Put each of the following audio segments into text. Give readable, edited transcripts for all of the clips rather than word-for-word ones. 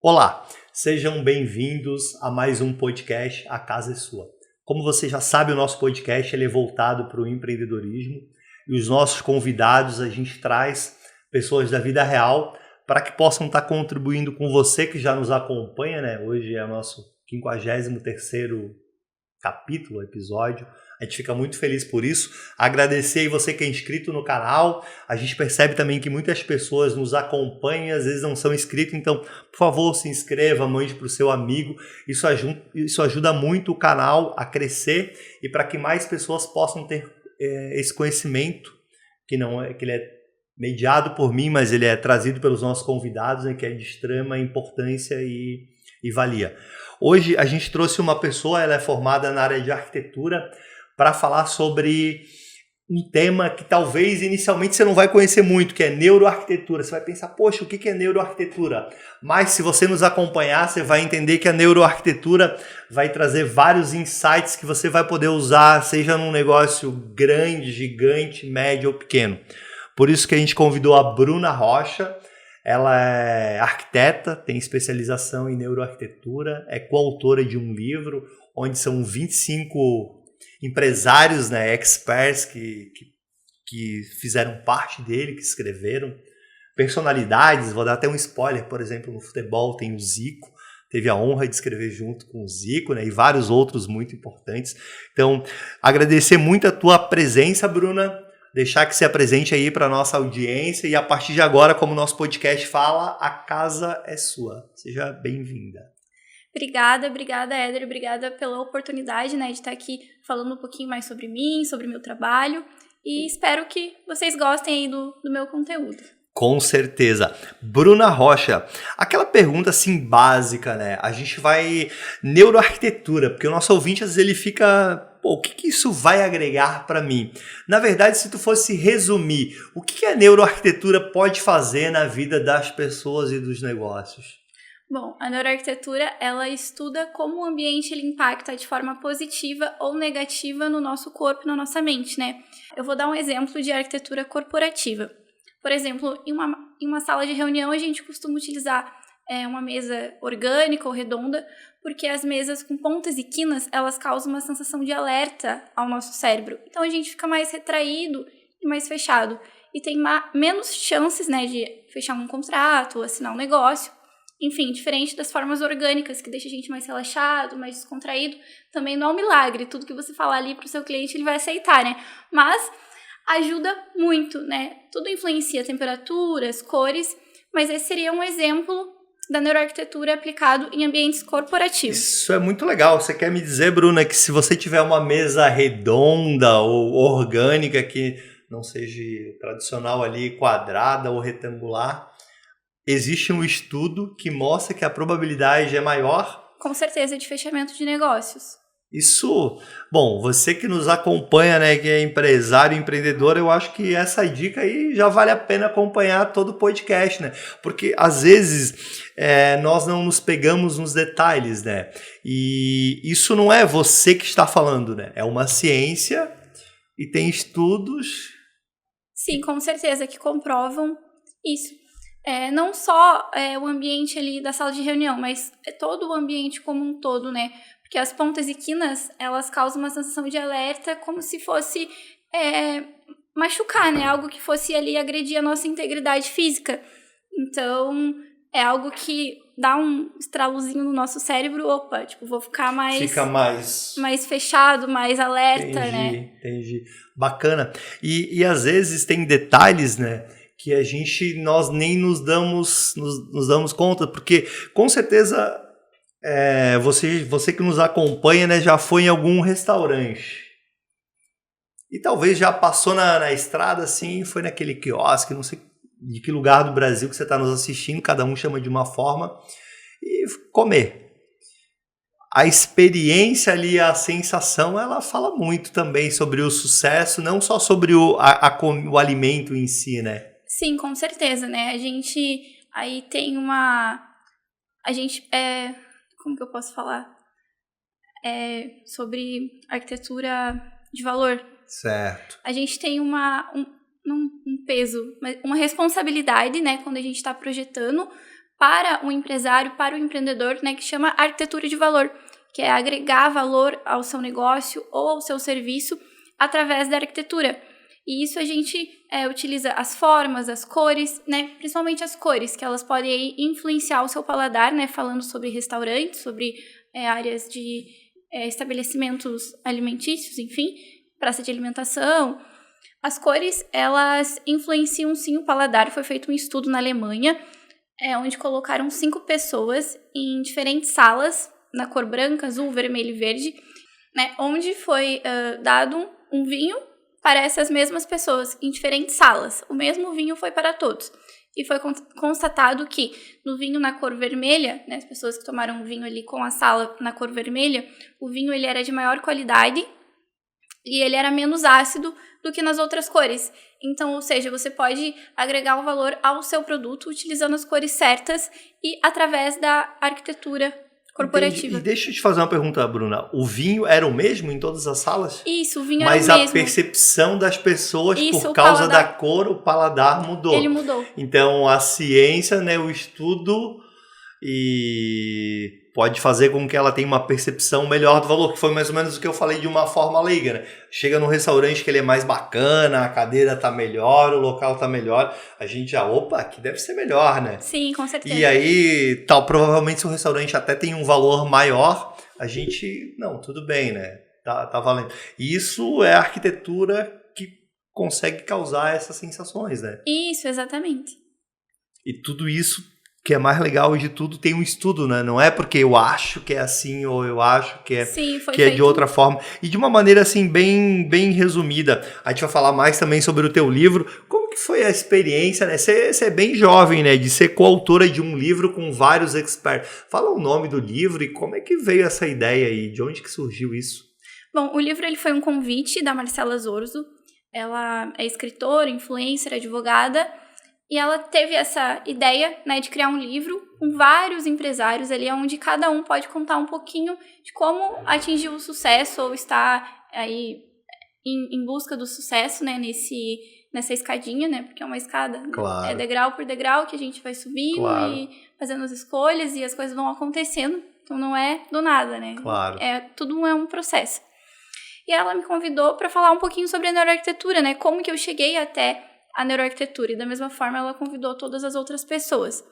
Olá, sejam bem-vindos a mais um podcast A Casa é Sua. Como você já sabe, o nosso podcast ele é voltado para o empreendedorismo e os nossos convidados, a gente traz pessoas da vida real para que possam estar contribuindo com você que já nos acompanha, né? Hoje é o nosso 53º capítulo, episódio. A gente fica muito feliz por isso. Agradecer aí você que é inscrito no canal. A gente percebe também que muitas pessoas nos acompanham e às vezes não são inscritos. Então, por favor, se inscreva, mande para o seu amigo. Isso ajuda muito o canal a crescer e para que mais pessoas possam ter esse conhecimento, que ele é mediado por mim, mas ele é trazido pelos nossos convidados, né, que é de extrema importância e valia. Hoje a gente trouxe uma pessoa, ela é formada na área de arquitetura, para falar sobre um tema que talvez inicialmente você não vai conhecer muito, que é neuroarquitetura. Você vai pensar, poxa, o que é neuroarquitetura? Mas se você nos acompanhar, você vai entender que a neuroarquitetura vai trazer vários insights que você vai poder usar, seja num negócio grande, gigante, médio ou pequeno. Por isso que a gente convidou a Bruna Rocha. Ela é arquiteta, tem especialização em neuroarquitetura, é coautora de um livro onde são 25 empresários, né, experts que fizeram parte dele, que escreveram, personalidades. Vou dar até um spoiler, por exemplo, no futebol tem o Zico, teve a honra de escrever junto com o Zico, né, e vários outros muito importantes. Então, agradecer muito a tua presença, Bruna, deixar que se apresente aí para a nossa audiência e a partir de agora, como o nosso podcast fala, a casa é sua. Seja bem-vinda. Obrigada, Éder, obrigada pela oportunidade, né, de estar aqui falando um pouquinho mais sobre mim, sobre o meu trabalho e espero que vocês gostem aí do meu conteúdo. Com certeza. Bruna Rocha, aquela pergunta assim básica, né? A gente vai neuroarquitetura, porque o nosso ouvinte às vezes ele fica, pô, o que isso vai agregar para mim? Na verdade, se tu fosse resumir, o que a neuroarquitetura pode fazer na vida das pessoas e dos negócios? Bom, a neuroarquitetura, ela estuda como o ambiente ele impacta de forma positiva ou negativa no nosso corpo e na nossa mente, né? Eu vou dar um exemplo de arquitetura corporativa. Por exemplo, em uma sala de reunião, a gente costuma utilizar uma mesa orgânica ou redonda, porque as mesas com pontas e quinas, elas causam uma sensação de alerta ao nosso cérebro. Então, a gente fica mais retraído e mais fechado. E tem menos chances, né, de fechar um contrato ou assinar um negócio. Enfim, diferente das formas orgânicas, que deixa a gente mais relaxado, mais descontraído, também não é um milagre. Tudo que você falar ali para o seu cliente, ele vai aceitar, né? Mas ajuda muito, né? Tudo influencia temperaturas, cores, mas esse seria um exemplo da neuroarquitetura aplicado em ambientes corporativos. Isso é muito legal. Você quer me dizer, Bruna, que se você tiver uma mesa redonda ou orgânica, que não seja tradicional ali, quadrada ou retangular, existe um estudo que mostra que a probabilidade é maior? Com certeza, de fechamento de negócios. Isso, bom, você que nos acompanha, né, que é empresário, empreendedor, eu acho que essa dica aí já vale a pena acompanhar todo o podcast, né? Porque às vezes nós não nos pegamos nos detalhes, né? E isso não é você que está falando, né? É uma ciência e tem estudos. Sim, com certeza, que comprovam isso. Não só o ambiente ali da sala de reunião, mas todo o ambiente como um todo, né? Porque as pontas e quinas, elas causam uma sensação de alerta como se fosse machucar, né? Algo que fosse ali agredir a nossa integridade física. Então, é algo que dá um estralozinho no nosso cérebro. Opa, tipo, vou ficar mais fechado, mais alerta, entendi, né? Entendi. Bacana. E às vezes tem detalhes, né, que nós nem nos damos conta, porque com certeza você que nos acompanha, né, já foi em algum restaurante e talvez já passou na estrada assim, foi naquele quiosque, não sei de que lugar do Brasil que você está nos assistindo, cada um chama de uma forma, e comer. A experiência ali, a sensação, ela fala muito também sobre o sucesso, não só sobre o alimento em si, né? Sim, com certeza, né? A gente aí tem como que eu posso falar? Sobre arquitetura de valor. Certo. A gente tem um peso, uma responsabilidade, né, quando a gente está projetando, para o empresário, para o empreendedor, né, que chama arquitetura de valor, que é agregar valor ao seu negócio ou ao seu serviço através da arquitetura. E isso a gente utiliza as formas, as cores, né, principalmente as cores, que elas podem aí influenciar o seu paladar, né, falando sobre restaurantes, sobre áreas de estabelecimentos alimentícios, enfim, praça de alimentação. As cores, elas influenciam sim o paladar. Foi feito um estudo na Alemanha, onde colocaram 5 pessoas em diferentes salas, na cor branca, azul, vermelho e verde, né, onde foi dado um vinho para essas mesmas pessoas em diferentes salas. O mesmo vinho foi para todos. E foi constatado que no vinho na cor vermelha, né, as pessoas que tomaram vinho ali com a sala na cor vermelha, o vinho ele era de maior qualidade e ele era menos ácido do que nas outras cores. Então, ou seja, você pode agregar o valor ao seu produto utilizando as cores certas e através da arquitetura corporativa. Entendi. E deixa eu te fazer uma pergunta, Bruna. O vinho era o mesmo em todas as salas? Isso, o vinho era o mesmo. mesmo. Mas a percepção das pessoas, isso, por causa da cor, o paladar mudou. Ele mudou. Então, a ciência, né, o estudo, e pode fazer com que ela tenha uma percepção melhor do valor, que foi mais ou menos o que eu falei de uma forma leiga, né? Chega num restaurante que ele é mais bacana, a cadeira tá melhor, o local tá melhor, a gente já, opa, aqui deve ser melhor, né? Sim, com certeza. E aí, provavelmente se o restaurante até tem um valor maior, a gente, não, tudo bem, né? Tá valendo. E isso é a arquitetura que consegue causar essas sensações, né? Isso, exatamente. E tudo isso que é mais legal de tudo, tem um estudo, né? Não é porque eu acho que é assim ou eu acho que é, Sim, que é de outra forma. E de uma maneira, assim, bem resumida. A gente vai falar mais também sobre o teu livro. Como que foi a experiência, né? Você é bem jovem, né? De ser coautora de um livro com vários experts. Fala o nome do livro e como é que veio essa ideia aí? De onde que surgiu isso? Bom, o livro ele foi um convite da Marcela Zorzo. Ela é escritora, influencer, advogada. E ela teve essa ideia, né, de criar um livro com vários empresários ali, onde cada um pode contar um pouquinho de como atingir o sucesso ou estar aí em busca do sucesso, né, nessa escadinha, né, porque é uma escada, claro. É degrau por degrau que a gente vai subindo claro. E fazendo as escolhas e as coisas vão acontecendo, então não é do nada, né, claro. Tudo é um processo. E ela me convidou para falar um pouquinho sobre a neuroarquitetura, né, como que eu cheguei até a neuroarquitetura, e da mesma forma ela convidou todas as outras pessoas.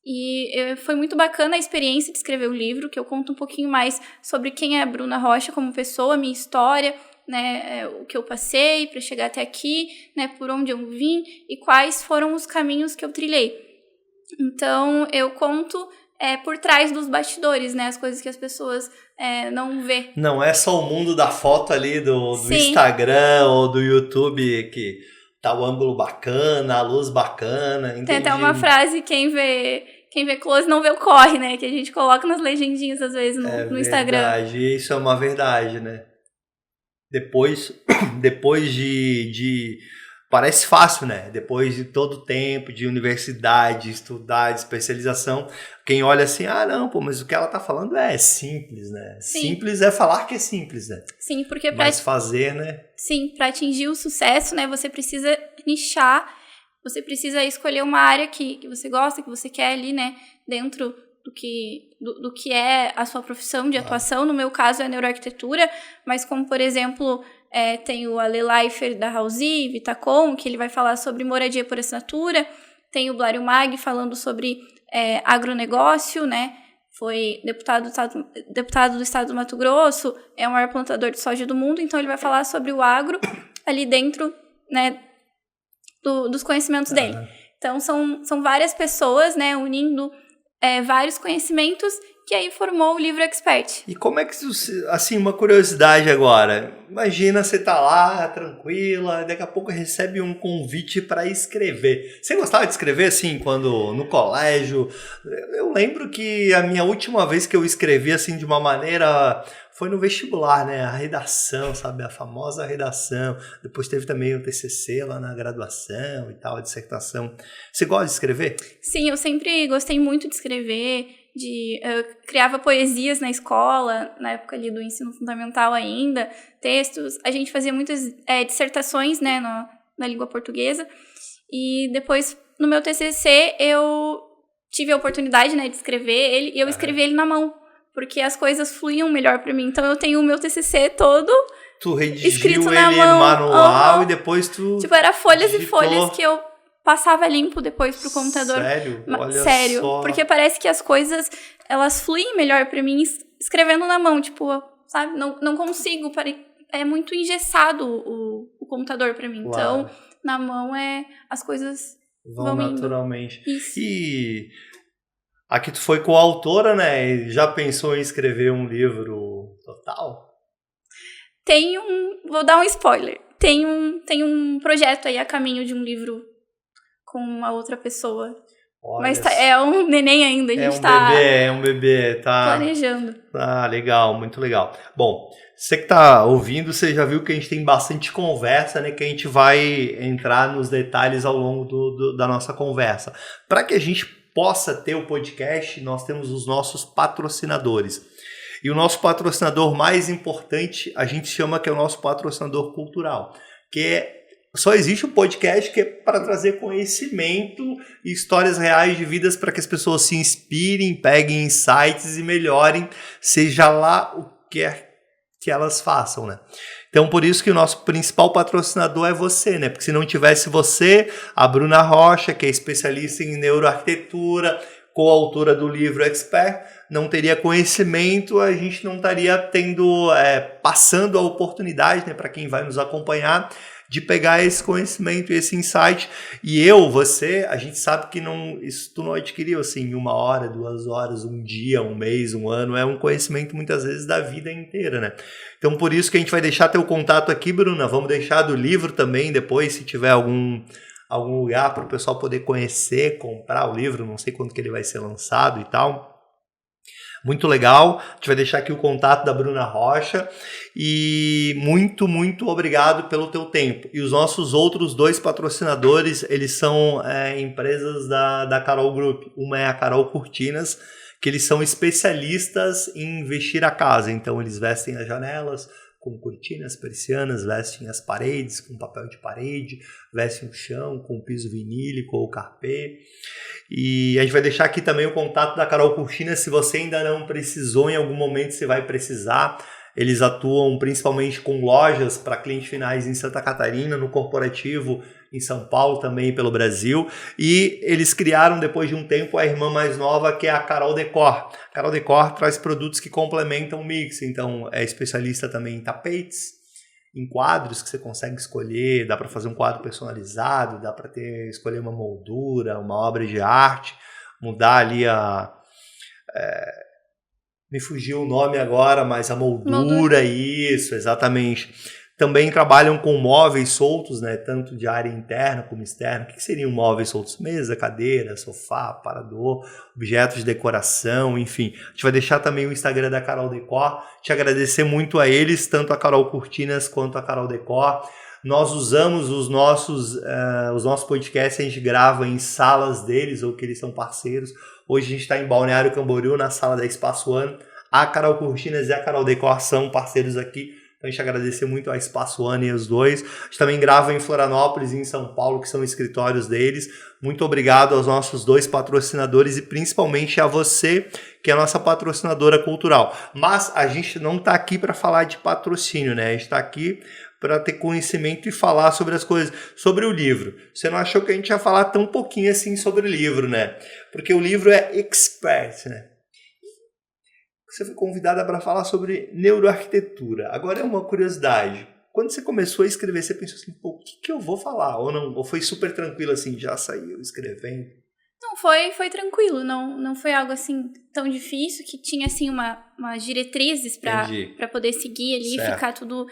E foi muito bacana a experiência de escrever o livro, que eu conto um pouquinho mais sobre quem é a Bruna Rocha como pessoa, minha história, né, o que eu passei para chegar até aqui, né, por onde eu vim e quais foram os caminhos que eu trilhei. Então, eu conto por trás dos bastidores, né, as coisas que as pessoas não vê. Não é só o mundo da foto ali do Instagram ou do YouTube que tá o ângulo bacana, a luz bacana. Entendi. Tem até uma frase, quem vê close não vê o corre, né? Que a gente coloca nas legendinhas, às vezes, no Instagram. É verdade, isso é uma verdade, né? Depois de... Parece fácil, né? Depois de todo o tempo de universidade, estudar, de especialização, quem olha assim, não, pô, mas o que ela tá falando é simples, né? Sim. Simples é falar que é simples, né? Sim, porque mas fazer, né? Sim, para atingir o sucesso, né, você precisa nichar, você precisa escolher uma área que você gosta, que você quer ali, né, dentro do que é a sua profissão de atuação. No meu caso é neuroarquitetura, mas como, por exemplo, tem o Ale Leifer da Hausi, Vitacom, que ele vai falar sobre moradia por assinatura, tem o Blário Mag falando sobre agronegócio, né, foi deputado do estado do Mato Grosso, é o maior plantador de soja do mundo, então ele vai falar sobre o agro ali dentro, né, dos conhecimentos dele. Então são várias pessoas, né, unindo vários conhecimentos, que aí formou o livro Expert. E como é que, assim, uma curiosidade agora, imagina você tá lá, tranquila, daqui a pouco recebe um convite para escrever. Você gostava de escrever, assim, quando no colégio? Eu lembro que a minha última vez que eu escrevi, assim, de uma maneira... foi no vestibular, né? A redação, sabe? A famosa redação. Depois teve também o TCC lá na graduação e tal, a dissertação. Você gosta de escrever? Sim, eu sempre gostei muito de escrever. Eu criava poesias na escola, na época ali do ensino fundamental ainda, textos. A gente fazia muitas dissertações, né, na língua portuguesa. E depois, no meu TCC, eu tive a oportunidade, né, de escrever ele, e eu escrevi ele na mão, porque as coisas fluíam melhor pra mim. Então eu tenho o meu TCC todo Tu redigiu escrito ele na mão, manual e depois tu tipo, era folhas digitou. e folhas que eu passava limpo depois pro computador. Sério? Olha Sério, só. porque parece que as coisas, elas fluem melhor pra mim escrevendo na mão, tipo, sabe? Não consigo, é muito engessado o computador pra mim. Claro. Então, na mão as coisas Vão indo. naturalmente. Isso. E aqui tu foi coautora, né? E já pensou em escrever um livro total? Vou dar um spoiler. Tem um projeto aí a caminho de um livro com uma outra pessoa. Olha, mas é um neném ainda, a gente é um bebê, tá planejando. Ah, legal, muito legal. Bom, você que tá ouvindo, você já viu que a gente tem bastante conversa, né? Que a gente vai entrar nos detalhes ao longo da nossa conversa. Para que a gente possa ter o podcast, nós temos os nossos patrocinadores. E o nosso patrocinador mais importante, a gente chama que é o nosso patrocinador cultural, só existe um podcast que é para trazer conhecimento e histórias reais de vidas para que as pessoas se inspirem, peguem insights e melhorem, seja lá o que é que elas façam, né? Então, por isso que o nosso principal patrocinador é você, né? Porque se não tivesse você, a Bruna Rocha, que é especialista em neuroarquitetura, coautora do livro Expert, não teria conhecimento, a gente não estaria passando a oportunidade, né, para quem vai nos acompanhar, de pegar esse conhecimento e esse insight. E você, a gente sabe que isso tu não adquiriu assim em 1 hora, 2 horas, um dia, um mês, um ano, é um conhecimento muitas vezes da vida inteira, né? Então por isso que a gente vai deixar teu contato aqui, Bruna, vamos deixar do livro também depois, se tiver algum lugar para o pessoal poder conhecer, comprar o livro, não sei quando que ele vai ser lançado e tal. Muito legal, a gente vai deixar aqui o contato da Bruna Rocha e muito, muito obrigado pelo teu tempo. E os nossos outros 2 patrocinadores, eles são empresas da Carol Group. Uma é a Carol Cortinas, que eles são especialistas em vestir a casa, então eles vestem as janelas com cortinas, persianas, vestem as paredes com papel de parede, vestem o chão com piso vinílico ou carpê. E a gente vai deixar aqui também o contato da Carol Cortinas, se você ainda não precisou, em algum momento você vai precisar. Eles atuam principalmente com lojas para clientes finais em Santa Catarina, no corporativo em São Paulo, também pelo Brasil. E eles criaram, depois de um tempo, a irmã mais nova, que é a Carol Decor. A Carol Decor traz produtos que complementam o mix. Então, é especialista também em tapetes, em quadros que você consegue escolher. Dá para fazer um quadro personalizado, dá para escolher uma moldura, uma obra de arte, mudar ali me fugiu o nome agora, mas a moldura, isso, exatamente. Também trabalham com móveis soltos, né? Tanto de área interna como externa. O que seriam móveis soltos? Mesa, cadeira, sofá, aparador, objetos de decoração, enfim. A gente vai deixar também o Instagram da Carol Decor. Te agradecer muito a eles, tanto a Carol Cortinas quanto a Carol Decor. Nós usamos os nossos podcasts, a gente grava em salas deles, ou que eles são parceiros. Hoje a gente está em Balneário Camboriú, na sala da Espaço One. A Carol Cortinas e a Carol Decor são parceiros aqui. Então a gente agradecer muito a Espaço One e os dois. A gente também grava em Florianópolis e em São Paulo, que são escritórios deles. Muito obrigado aos nossos 2 patrocinadores e principalmente a você, que é a nossa patrocinadora cultural. Mas a gente não está aqui para falar de patrocínio, né? A gente está aqui para ter conhecimento e falar sobre as coisas, sobre o livro. Você não achou que a gente ia falar tão pouquinho assim sobre o livro, né? Porque o livro é Expert, né? Você foi convidada para falar sobre neuroarquitetura. Agora é uma curiosidade. Quando você começou a escrever, você pensou assim, pô, o que eu vou falar? Ou não? Ou foi super tranquilo assim, já saiu escrevendo? Não, foi tranquilo. Não foi algo assim tão difícil, que tinha assim umas diretrizes para poder seguir ali, certo. Ficar tudo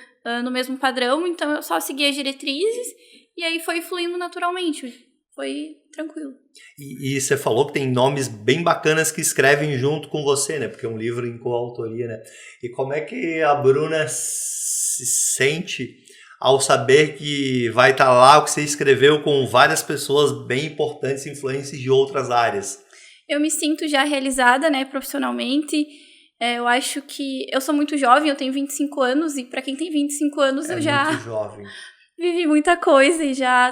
no mesmo padrão. Então eu só segui as diretrizes e aí foi fluindo naturalmente. Foi tranquilo. E você falou que tem nomes bem bacanas que escrevem junto com você, né? Porque é um livro em coautoria, né? E como é que a Bruna se sente ao saber que vai estar lá o que você escreveu com várias pessoas bem importantes, influentes de outras áreas? Eu me sinto já realizada, né, profissionalmente. Eu acho que eu sou muito jovem, eu tenho 25 anos, e para quem tem 25 anos eu já muito jovem. Vivi muita coisa e já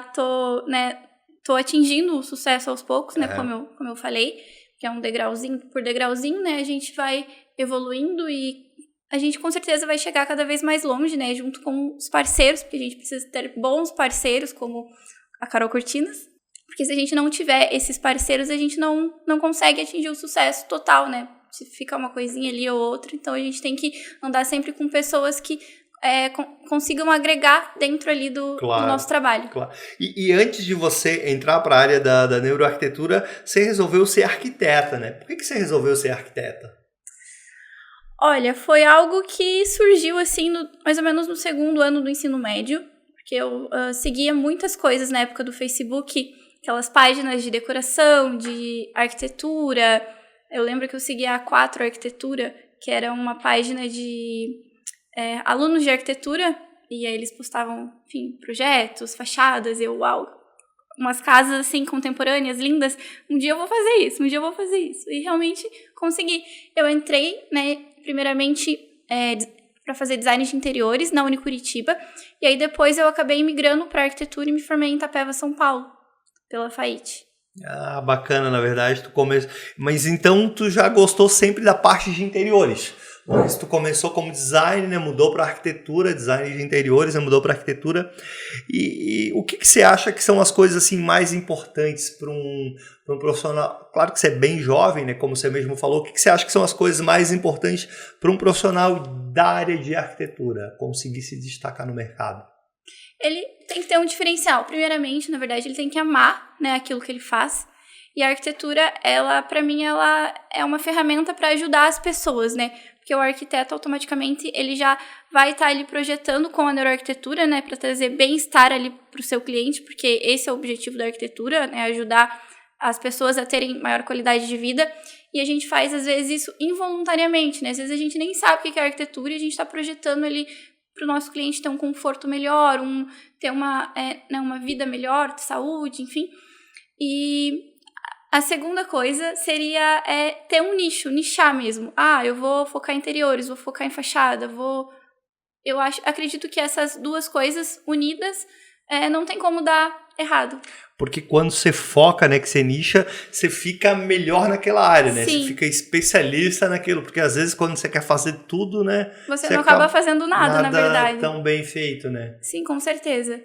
tô atingindo o sucesso aos poucos, né, como eu falei. porque é um degrauzinho por degrauzinho, né? A gente vai evoluindo e a gente com certeza vai chegar cada vez mais longe, né? Junto com os parceiros, porque a gente precisa ter bons parceiros, como a Carol Cortinas. Porque se a gente não tiver esses parceiros, a gente não consegue atingir o sucesso total, né? Se fica uma coisinha ali ou outra. Então, a gente tem que andar sempre com pessoas que consigam agregar dentro ali do nosso trabalho. Claro. E antes de você entrar para a área da neuroarquitetura, você resolveu ser arquiteta, né? Por que você resolveu ser arquiteta? Olha, foi algo que surgiu assim, mais ou menos no segundo ano do ensino médio, porque eu seguia muitas coisas na época do Facebook, aquelas páginas de decoração, de arquitetura. Eu lembro que eu seguia a A4 Arquitetura, que era uma página de alunos de arquitetura, e aí eles postavam, enfim, projetos, fachadas, e eu, uau, umas casas assim contemporâneas, lindas, um dia eu vou fazer isso, e realmente consegui. Eu entrei, né, primeiramente para fazer design de interiores na Unicuritiba, e aí depois eu acabei migrando para arquitetura e me formei em Itapeva, São Paulo, pela FAIT. Ah, bacana, na verdade, mas então tu já gostou sempre da parte de interiores. Mas tu começou como design, né? Mudou para arquitetura, design de interiores, né? Mudou para arquitetura. E o que você acha que são as coisas assim mais importantes para um profissional? Claro que você é bem jovem, né? Como você mesmo falou. O que você acha que são as coisas mais importantes para um profissional da área de arquitetura conseguir se destacar no mercado? Ele tem que ter um diferencial. Primeiramente, na verdade, ele tem que amar, né, aquilo que ele faz. E a arquitetura, para mim, ela é uma ferramenta para ajudar as pessoas, né? Porque o arquiteto, automaticamente, ele já vai estar ali projetando com a neuroarquitetura, né? Para trazer bem-estar ali para o seu cliente, porque esse é o objetivo da arquitetura, né? Ajudar as pessoas a terem maior qualidade de vida. E a gente faz, às vezes, isso involuntariamente, né? Às vezes a gente nem sabe o que é arquitetura e a gente está projetando ali para o nosso cliente ter um conforto melhor, ter uma vida melhor, saúde, enfim. E a segunda coisa seria ter um nichar mesmo. Eu vou focar em interiores, vou focar em fachada, acredito que essas duas coisas unidas não tem como dar errado. Porque quando você foca, né, que você nicha, você fica melhor naquela área, né? Sim. Você fica especialista naquilo, porque às vezes quando você quer fazer tudo, né? Você não acaba fazendo nada, na verdade. Tão bem feito, né? Sim, com certeza.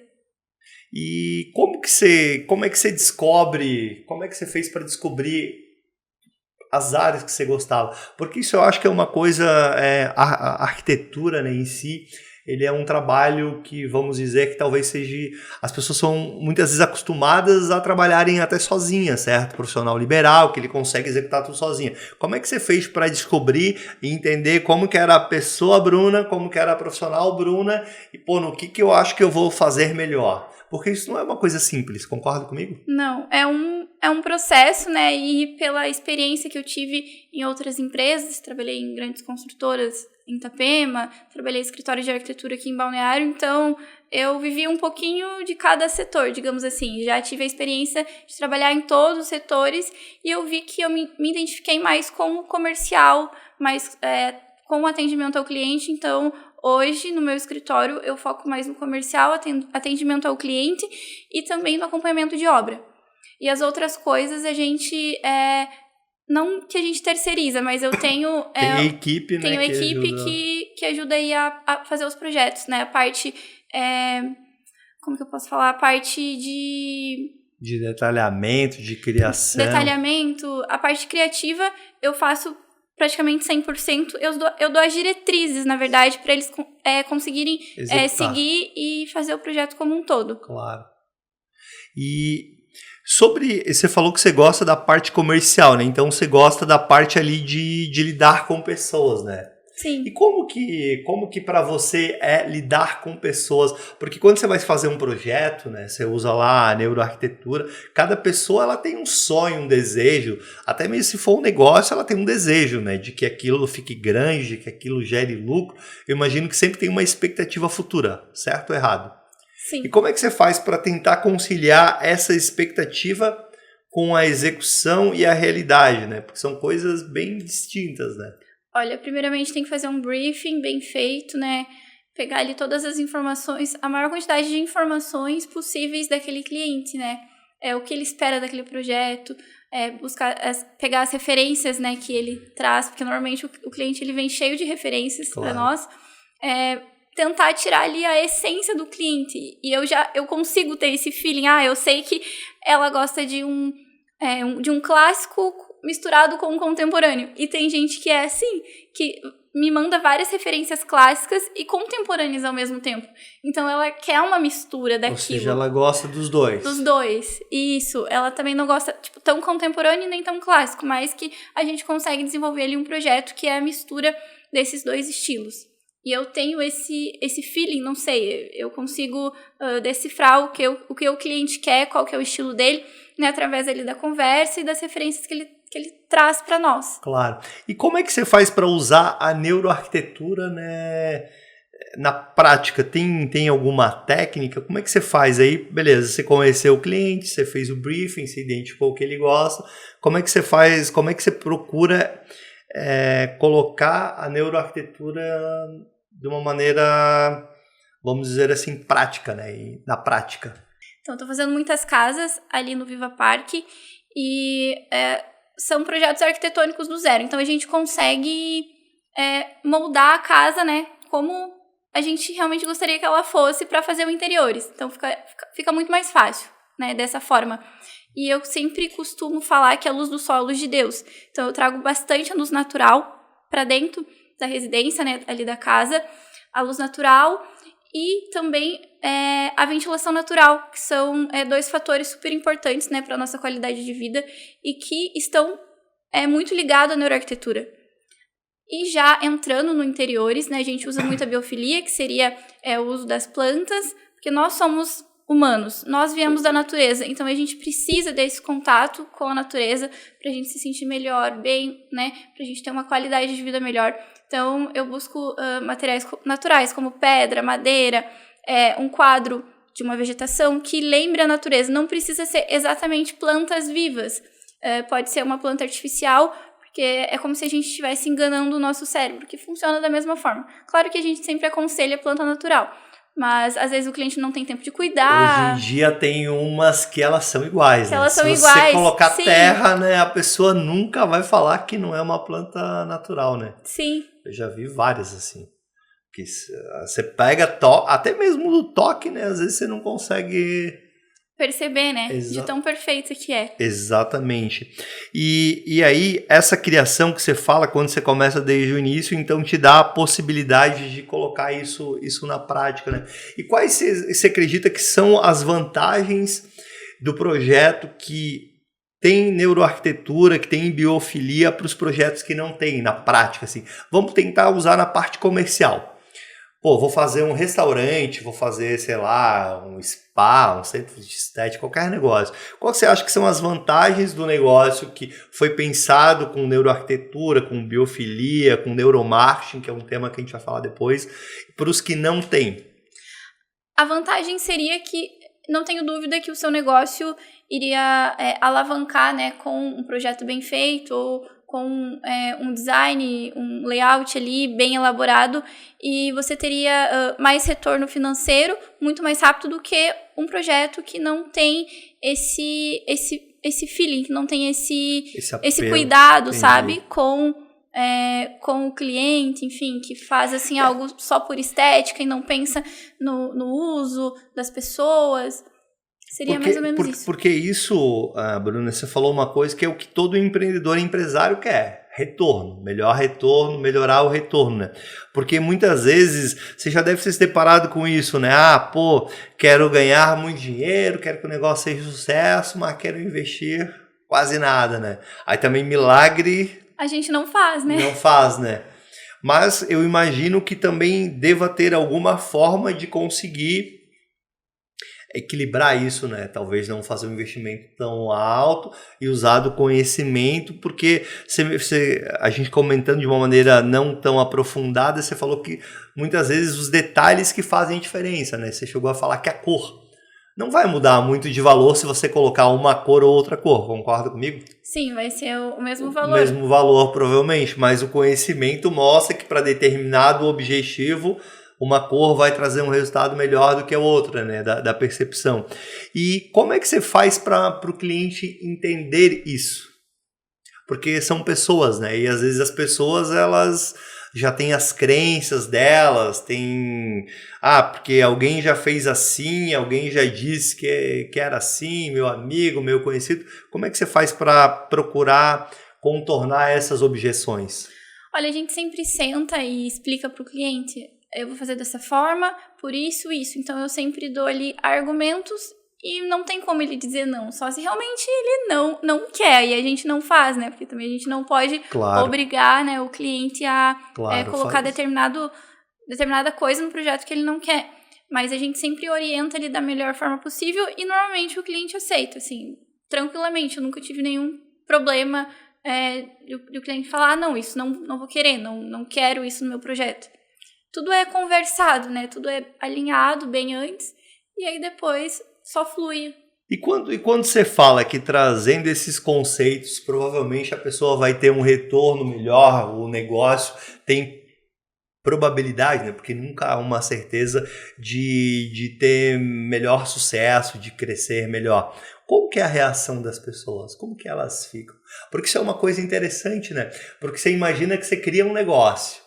E como é que você descobre, como é que você fez para descobrir as áreas que você gostava? Porque isso eu acho que é uma coisa, a arquitetura, né, em si, ele é um trabalho que, vamos dizer, que talvez seja... As pessoas são muitas vezes acostumadas a trabalharem até sozinhas, certo? Profissional liberal, que ele consegue executar tudo sozinha. Como é que você fez para descobrir e entender como que era a pessoa Bruna, como que era a profissional Bruna, e no que eu acho que eu vou fazer melhor? Porque isso não é uma coisa simples, concorda comigo? Não, é um processo, né? E pela experiência que eu tive em outras empresas, trabalhei em grandes construtoras em Itapema, trabalhei em escritório de arquitetura aqui em Balneário, então eu vivi um pouquinho de cada setor, digamos assim. Já tive a experiência de trabalhar em todos os setores e eu vi que eu me identifiquei mais com o comercial, mais com o atendimento ao cliente, então... Hoje, no meu escritório, eu foco mais no comercial, atendimento ao cliente e também no acompanhamento de obra. E as outras coisas a gente, não que a gente terceiriza, mas eu tenho... Tem equipe, tenho né? Equipe que ajuda aí a fazer os projetos, né? A parte... como que eu posso falar? A parte de detalhamento, de criação. Detalhamento. A parte criativa eu faço... praticamente 100%, eu dou as diretrizes, na verdade, para eles conseguirem seguir e fazer o projeto como um todo. Claro. E você falou que você gosta da parte comercial, né? Então você gosta da parte ali de lidar com pessoas, né? Sim. E como que para você é lidar com pessoas? Porque quando você vai fazer um projeto, né, você usa lá a neuroarquitetura, cada pessoa ela tem um sonho, um desejo, até mesmo se for um negócio, ela tem um desejo, né, de que aquilo fique grande, de que aquilo gere lucro. Eu imagino que sempre tem uma expectativa futura, certo ou errado? Sim. E como é que você faz para tentar conciliar essa expectativa com a execução e a realidade, né? Porque são coisas bem distintas, né? Olha, primeiramente tem que fazer um briefing bem feito, né? Pegar ali todas as informações, a maior quantidade de informações possíveis daquele cliente, né? O que ele espera daquele projeto, pegar as referências, né, que ele traz, porque normalmente o cliente ele vem cheio de referências para nós, tentar tirar ali a essência do cliente. E eu consigo ter esse feeling, eu sei que ela gosta de um clássico misturado com um contemporâneo. E tem gente que é assim, que me manda várias referências clássicas e contemporâneas ao mesmo tempo. Então, ela quer uma mistura daquilo. Ou seja, ela gosta dos dois. Dos dois, isso. Ela também não gosta tão contemporâneo nem tão clássico, mas que a gente consegue desenvolver ali um projeto que é a mistura desses dois estilos. E eu tenho esse feeling, não sei, eu consigo decifrar o que o cliente quer, qual que é o estilo dele, né, através ali da conversa e das referências que ele traz para nós. Claro. E como é que você faz para usar a neuroarquitetura, né, na prática? Tem alguma técnica? Como é que você faz aí? Beleza, você conheceu o cliente, você fez o briefing, você identificou o que ele gosta. Como é que você faz? Como é que você procura colocar a neuroarquitetura de uma maneira, vamos dizer assim, prática, né? E na prática. Então, estou fazendo muitas casas ali no Viva Parque e são projetos arquitetônicos do zero. Então, a gente consegue moldar a casa, né? Como a gente realmente gostaria que ela fosse para fazer o interiores. Então, fica muito mais fácil, né? Dessa forma. E eu sempre costumo falar que a luz do sol é a luz de Deus. Então, eu trago bastante a luz natural para dentro da residência, né, ali da casa, a luz natural e também a ventilação natural, que são dois fatores super importantes, né, para a nossa qualidade de vida e que estão muito ligados à neuroarquitetura. E já entrando no interiores, né, a gente usa muito a biofilia, que seria o uso das plantas, porque nós somos humanos, nós viemos da natureza, então a gente precisa desse contato com a natureza para a gente se sentir melhor, bem, né, para a gente ter uma qualidade de vida melhor. Então, eu busco materiais naturais, como pedra, madeira, um quadro de uma vegetação que lembre a natureza. Não precisa ser exatamente plantas vivas. Pode ser uma planta artificial, porque é como se a gente estivesse enganando o nosso cérebro, que funciona da mesma forma. Claro que a gente sempre aconselha planta natural, mas às vezes o cliente não tem tempo de cuidar. Hoje em dia tem umas que elas são iguais, né? Elas são Se iguais, você colocar sim. terra, né, a pessoa nunca vai falar que não é uma planta natural, né? Sim. Eu já vi várias assim. Que você pega até mesmo do toque, né? Às vezes você não consegue perceber, né? De tão perfeito que é. Exatamente. E aí, essa criação que você fala, quando você começa desde o início, então te dá a possibilidade de colocar isso na prática, né? E quais você acredita que são as vantagens do projeto que tem neuroarquitetura, que tem biofilia para os projetos que não tem na prática, assim? Vamos tentar usar na parte comercial. Pô, vou fazer um restaurante, vou fazer, sei lá, um spa, um centro de estética, qualquer negócio. Qual você acha que são as vantagens do negócio que foi pensado com neuroarquitetura, com biofilia, com neuromarketing, que é um tema que a gente vai falar depois, para os que não têm? A vantagem seria que, não tenho dúvida que o seu negócio iria alavancar, né, com um projeto bem feito ou com um design, um layout ali bem elaborado, e você teria mais retorno financeiro muito mais rápido do que um projeto que não tem esse feeling, que não tem esse cuidado, entendi, sabe, com o cliente, enfim, que faz assim algo só por estética e não pensa no uso das pessoas. Seria mais ou menos isso. Porque isso, Bruna, você falou uma coisa que é o que todo empreendedor e empresário quer. Retorno. Melhor retorno, melhorar o retorno, né? Porque muitas vezes você já deve ter se deparado com isso, né? Quero ganhar muito dinheiro, quero que o negócio seja sucesso, mas quero investir quase nada, né? Aí também milagre... a gente não faz, né? Não faz, né? Mas eu imagino que também deva ter alguma forma de conseguir equilibrar isso, né? Talvez não fazer um investimento tão alto e usar do conhecimento, porque a gente comentando de uma maneira não tão aprofundada, você falou que muitas vezes os detalhes que fazem diferença, né? Você chegou a falar que a cor não vai mudar muito de valor se você colocar uma cor ou outra cor, concorda comigo? Sim, vai ser o mesmo valor. O mesmo valor, provavelmente, mas o conhecimento mostra que para determinado objetivo uma cor vai trazer um resultado melhor do que a outra, né? Da percepção. E como é que você faz para o cliente entender isso? Porque são pessoas, né? E às vezes as pessoas, elas já têm as crenças delas, porque alguém já fez assim, alguém já disse que era assim, meu amigo, meu conhecido. Como é que você faz para procurar contornar essas objeções? Olha, a gente sempre senta e explica para o cliente, eu vou fazer dessa forma, por isso. Então eu sempre dou ali argumentos e não tem como ele dizer não, só se realmente ele não quer, e a gente não faz, né? Porque também a gente não pode obrigar, né, o cliente a colocar determinada coisa no projeto que ele não quer. Mas a gente sempre orienta ele da melhor forma possível e normalmente o cliente aceita, assim, tranquilamente. Eu nunca tive nenhum problema de o cliente falar, não, isso não vou querer, não quero isso no meu projeto. Tudo é conversado, né? Tudo é alinhado bem antes e aí depois só flui. E quando você fala que trazendo esses conceitos, provavelmente a pessoa vai ter um retorno melhor, o negócio tem probabilidade, né? Porque nunca há uma certeza de ter melhor sucesso, de crescer melhor. Como que é a reação das pessoas? Como que elas ficam? Porque isso é uma coisa interessante, né? Porque você imagina que você cria um negócio.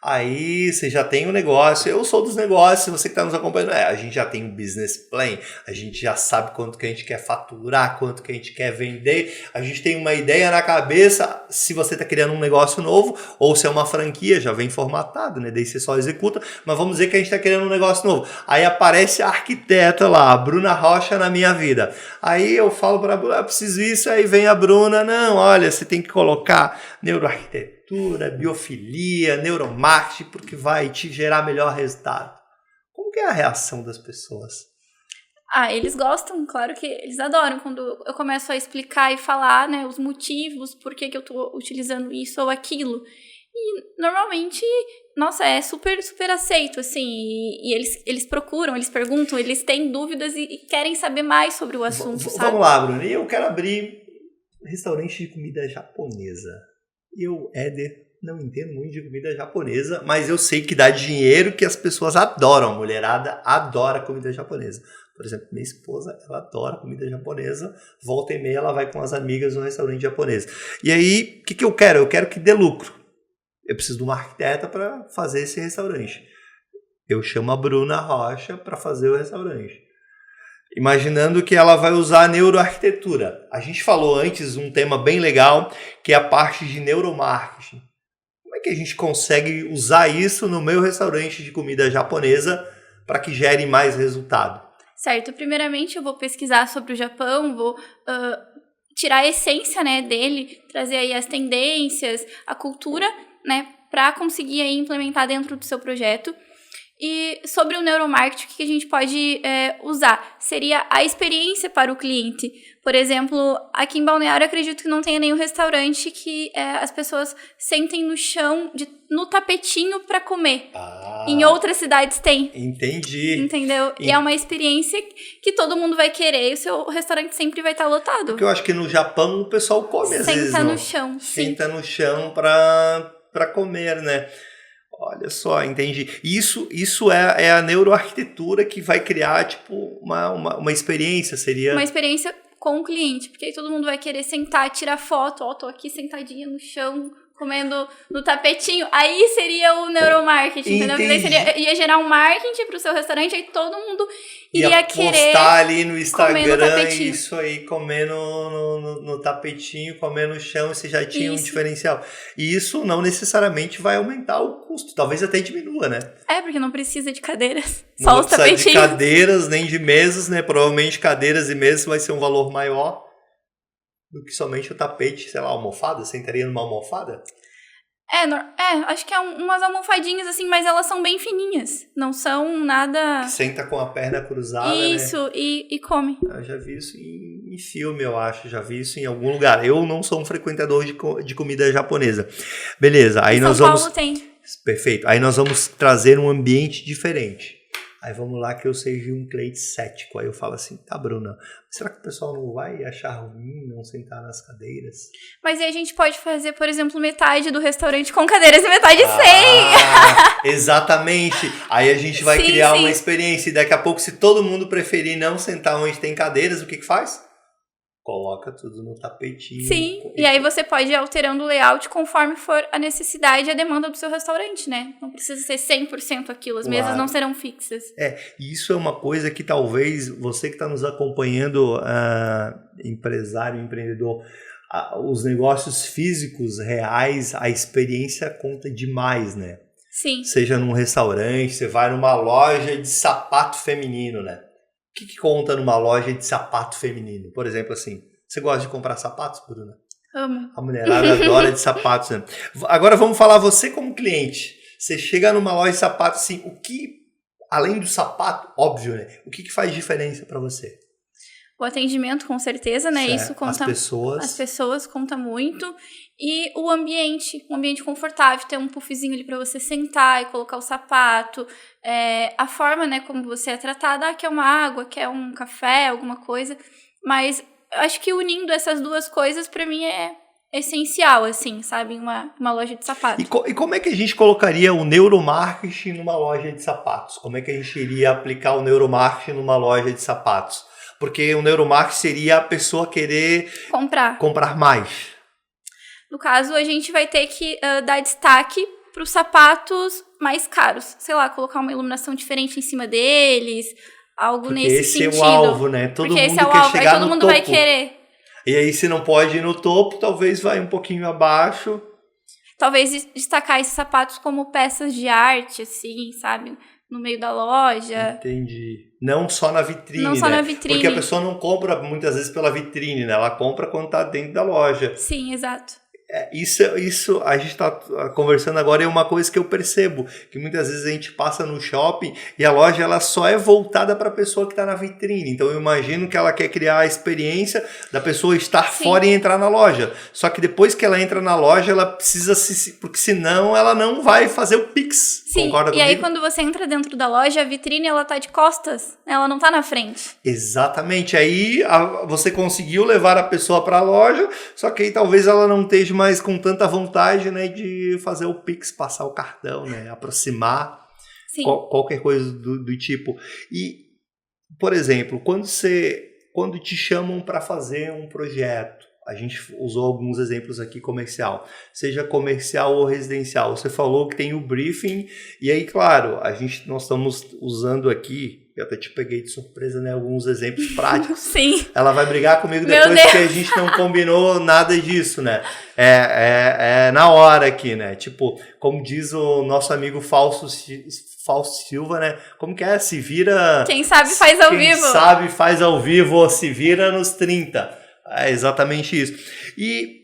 Aí você já tem um negócio, eu sou dos negócios, você que está nos acompanhando, a gente já tem um business plan, a gente já sabe quanto que a gente quer faturar, quanto que a gente quer vender, a gente tem uma ideia na cabeça, se você está criando um negócio novo, ou se é uma franquia, já vem formatado, né? Daí você só executa, mas vamos dizer que a gente está criando um negócio novo. Aí aparece a arquiteta lá, a Bruna Rocha na minha vida. Aí eu falo para a Bruna, eu preciso isso, aí vem a Bruna, não, olha, você tem que colocar neuroarquitetura, biofilia, neuromarketing, porque vai te gerar melhor resultado. Como que é a reação das pessoas? Eles gostam, claro que eles adoram quando eu começo a explicar e falar, né, os motivos, por que eu estou utilizando isso ou aquilo. E normalmente, nossa, é super, super aceito, assim, e eles procuram, eles perguntam, eles têm dúvidas e querem saber mais sobre o assunto, sabe? Vamos lá, Bruno, eu quero abrir um restaurante de comida japonesa. Eu, Éder, não entendo muito de comida japonesa, mas eu sei que dá dinheiro, que as pessoas adoram. A mulherada adora comida japonesa. Por exemplo, minha esposa, ela adora comida japonesa. Volta e meia, ela vai com as amigas no restaurante japonês. E aí, o que eu quero? Eu quero que dê lucro. Eu preciso de uma arquiteta para fazer esse restaurante. Eu chamo a Bruna Rocha para fazer o restaurante. Imaginando que ela vai usar a neuroarquitetura. A gente falou antes um tema bem legal, que é a parte de neuromarketing. Como é que a gente consegue usar isso no meu restaurante de comida japonesa para que gere mais resultado? Certo. Primeiramente, eu vou pesquisar sobre o Japão, vou tirar a essência, né, dele, trazer aí as tendências, a cultura, né, para conseguir aí implementar dentro do seu projeto. E sobre o neuromarketing, o que a gente pode usar? Seria a experiência para o cliente. Por exemplo, aqui em Balneário, eu acredito que não tenha nenhum restaurante que as pessoas sentem no chão, no tapetinho para comer. Em outras cidades tem. Entendi. Entendeu? E é uma experiência que todo mundo vai querer e o seu restaurante sempre vai estar lotado. Porque eu acho que no Japão o pessoal come às vezes. Senta no chão, sim. Senta no chão para comer, né? Olha só, entendi. Isso é a neuroarquitetura que vai criar, tipo, uma experiência, seria... Uma experiência com o cliente, porque aí todo mundo vai querer sentar, tirar foto, tô aqui sentadinha no chão, comendo no tapetinho. Aí seria o neuromarketing, entendeu? Porque ia gerar um marketing pro seu restaurante, aí todo mundo iria querer postar ali no Instagram isso aí, comendo no tapetinho, comendo no chão, você já tinha um diferencial. E isso não necessariamente vai aumentar o custo, talvez até diminua, né? Porque não precisa de cadeiras, só os tapetinhos. Não precisa de cadeiras, nem de mesas, né? Provavelmente cadeiras e mesas vai ser um valor maior do que somente o tapete, sei lá, almofada. Sentaria numa almofada? Acho que é umas almofadinhas assim, mas elas são bem fininhas. Não são nada... Senta com a perna cruzada, isso, né? e come. Eu já vi isso em filme, eu acho. Já vi isso em algum lugar. Eu não sou um frequentador de comida japonesa. Beleza, aí nós vamos... São Paulo tem. Perfeito. Aí nós vamos trazer um ambiente diferente. Aí vamos lá que eu seja um cliente cético. Aí eu falo assim, tá, Bruna, será que o pessoal não vai achar ruim não sentar nas cadeiras? Mas aí a gente pode fazer, por exemplo, metade do restaurante com cadeiras e metade sem. Exatamente. Aí a gente vai criar uma experiência e daqui a pouco, se todo mundo preferir não sentar onde tem cadeiras, o que faz? Coloca tudo no tapetinho. Sim, e aí você pode ir alterando o layout conforme for a necessidade e a demanda do seu restaurante, né? Não precisa ser 100% aquilo, as mesas não serão fixas. Isso é uma coisa que talvez você que está nos acompanhando, empresário, empreendedor, os negócios físicos reais, a experiência conta demais, né? Sim. Seja num restaurante, você vai numa loja de sapato feminino, né? O que conta numa loja de sapato feminino? Por exemplo, assim, você gosta de comprar sapatos, Bruna? Amo. A mulherada adora de sapatos, né? Agora vamos falar você como cliente. Você chega numa loja de sapatos, assim, o que, além do sapato, óbvio, né? O que faz diferença para você? O atendimento, com certeza, né? Certo. Isso conta. As pessoas conta muito. E o ambiente, um ambiente confortável, ter um puffzinho ali para você sentar e colocar o sapato. A forma, né, como você é tratada, quer uma água, quer um café, alguma coisa. Mas acho que unindo essas duas coisas, para mim, é essencial, assim, sabe? Uma loja de sapatos. E como é que a gente colocaria o neuromarketing numa loja de sapatos? Como é que a gente iria aplicar o neuromarketing numa loja de sapatos? Porque o neuromarketing seria a pessoa querer comprar mais. No caso, a gente vai ter que dar destaque para os sapatos mais caros. Sei lá, colocar uma iluminação diferente em cima deles, algo nesse sentido. Porque esse é o alvo, né? Todo mundo quer chegar no topo. Todo mundo vai querer. E aí, se não pode ir no topo, talvez vai um pouquinho abaixo. Talvez destacar esses sapatos como peças de arte, assim, sabe? No meio da loja. Entendi. Não só na vitrine, Não só na vitrine. Porque a pessoa não compra muitas vezes pela vitrine, né? Ela compra quando tá dentro da loja. Sim, exato. Isso a gente está conversando agora, é uma coisa que eu percebo, que muitas vezes a gente passa no shopping e a loja ela só é voltada para a pessoa que está na vitrine. Então eu imagino que ela quer criar a experiência da pessoa estar fora e entrar na loja. Só que depois que ela entra na loja, ela precisa porque senão ela não vai fazer o Pix. Sim, Concorda comigo? Aí quando você entra dentro da loja, a vitrine ela tá de costas, ela não tá na frente. Exatamente, aí você conseguiu levar a pessoa para a loja, só que aí talvez ela não esteja mais com tanta vontade, né, de fazer o Pix, passar o cartão, né, aproximar, qualquer coisa do tipo. E, por exemplo, quando te chamam para fazer um projeto, a gente usou alguns exemplos aqui comercial, seja comercial ou residencial. Você falou que tem o briefing, e aí, claro, nós estamos usando aqui, eu até te peguei de surpresa, né, alguns exemplos práticos. Sim. Ela vai brigar comigo depois porque a gente não combinou nada disso, né? É na hora aqui, né? Tipo, como diz o nosso amigo Fausto Silva, né? Como que é? Se vira... Quem sabe faz ao vivo. Quem sabe faz ao vivo, ou se vira nos 30. É exatamente isso. E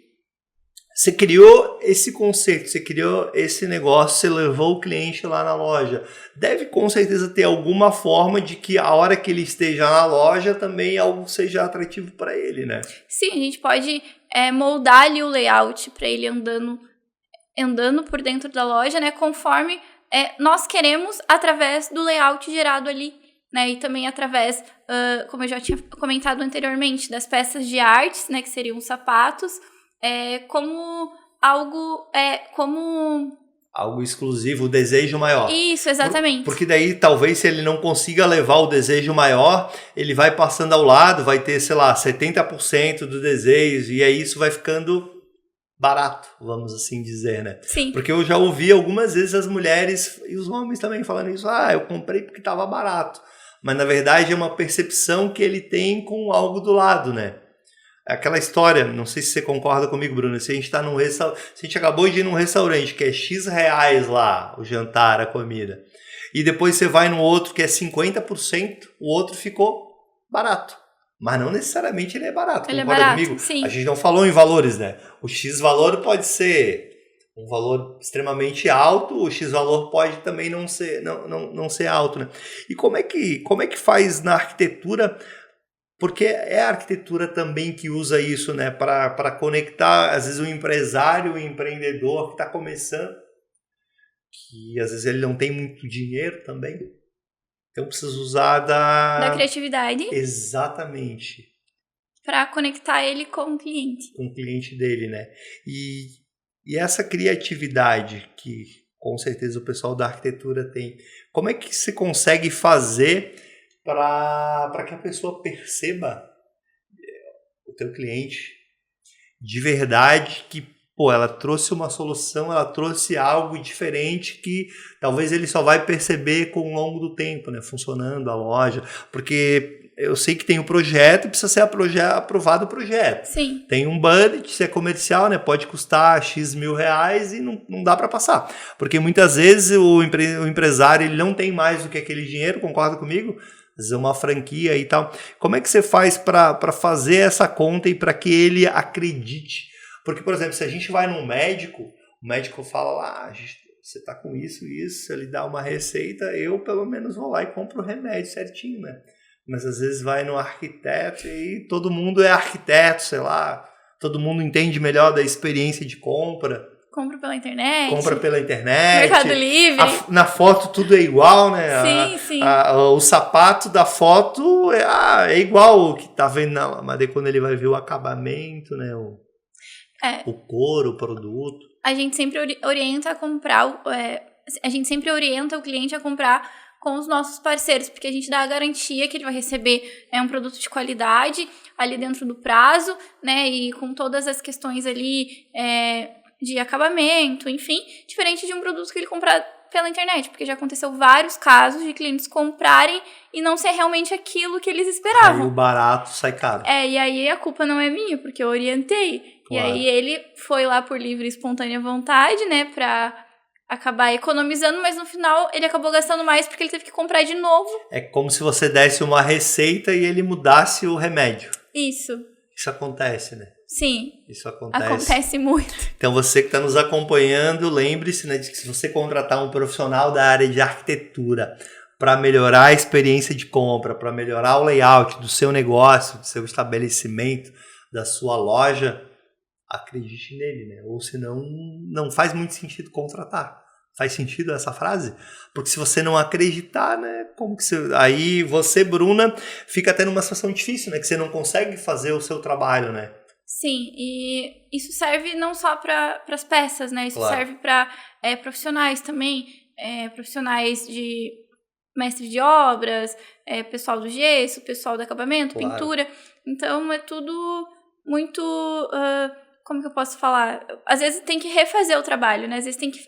você criou esse conceito, você criou esse negócio, você levou o cliente lá na loja. Deve com certeza ter alguma forma de que a hora que ele esteja na loja também algo seja atrativo para ele, né? Sim, a gente pode moldar ali o layout para ele andando por dentro da loja, né? Conforme nós queremos através do layout gerado ali. Né, e também através, como eu já tinha comentado anteriormente, das peças de artes, né, que seriam os sapatos, como algo exclusivo, o desejo maior. Isso, exatamente. Porque daí, talvez, se ele não consiga levar o desejo maior, ele vai passando ao lado, vai ter, sei lá, 70% do desejo, e aí isso vai ficando barato, vamos assim dizer, né? Sim. Porque eu já ouvi algumas vezes as mulheres e os homens também falando isso, eu comprei porque estava barato. Mas, na verdade, é uma percepção que ele tem com algo do lado, né? Aquela história, não sei se você concorda comigo, Bruno, se a gente tá se a gente acabou de ir num restaurante que é X reais lá, o jantar, a comida, e depois você vai no outro que é 50%, o outro ficou barato. Mas não necessariamente ele é barato, ele concorda comigo? Sim. A gente não falou em valores, né? O X valor pode ser um valor extremamente alto, o X valor pode também não ser alto, né? E como é que faz na arquitetura? Porque é a arquitetura também que usa isso, né? Para conectar, às vezes, o empresário, o empreendedor que está começando, que às vezes ele não tem muito dinheiro também. Então precisa usar Da criatividade. Exatamente. Para conectar ele com o cliente. Com o cliente dele, né? E essa criatividade que com certeza o pessoal da arquitetura tem, como é que se consegue fazer para que a pessoa perceba o teu cliente de verdade que, pô, ela trouxe uma solução, ela trouxe algo diferente que talvez ele só vai perceber com o longo do tempo, né? Funcionando a loja, porque eu sei que tem um projeto e precisa ser aprovado o projeto. Sim. Tem um budget, se é comercial, né? Pode custar X mil reais e não dá para passar. Porque muitas vezes o empresário ele não tem mais do que aquele dinheiro, concorda comigo? Às vezes é uma franquia e tal. Como é que você faz para fazer essa conta e para que ele acredite? Porque, por exemplo, se a gente vai num médico, o médico fala lá, você tá com isso, ele dá uma receita, eu pelo menos vou lá e compro o remédio certinho, né? Mas às vezes vai no arquiteto e todo mundo é arquiteto, sei lá, todo mundo entende melhor da experiência de compra. Compra pela internet. Mercado Livre. Na foto tudo é igual, né? Sim. O sapato da foto é igual o que tá vendo na... Mas daí quando ele vai ver o acabamento, né? O couro, o produto. A gente sempre orienta a comprar... a gente sempre orienta o cliente a comprar com os nossos parceiros, porque a gente dá a garantia que ele vai receber um produto de qualidade ali dentro do prazo, né, e com todas as questões ali de acabamento, enfim, diferente de um produto que ele comprar pela internet, porque já aconteceu vários casos de clientes comprarem e não ser realmente aquilo que eles esperavam. Aí o barato sai caro. E aí a culpa não é minha, porque eu orientei. Claro. E aí ele foi lá por livre e espontânea vontade, né, pra acabar economizando, mas no final ele acabou gastando mais porque ele teve que comprar de novo. É como se você desse uma receita e ele mudasse o remédio. Isso acontece, né? Sim. Isso acontece. Acontece muito. Então você que está nos acompanhando, lembre-se, né, de que se você contratar um profissional da área de arquitetura para melhorar a experiência de compra, para melhorar o layout do seu negócio, do seu estabelecimento, da sua loja, acredite nele, né? Ou senão não faz muito sentido contratar. Faz sentido essa frase? Porque se você não acreditar, né? Como que aí você, Bruna, fica até numa situação difícil, né? Que você não consegue fazer o seu trabalho, né? Sim, e isso serve não só para as peças, né? Isso claro. Serve para profissionais também, profissionais de mestre de obras, pessoal do gesso, pessoal do acabamento, claro. Pintura. Então, é tudo muito... como que eu posso falar? Às vezes tem que refazer o trabalho, né? Às vezes tem que,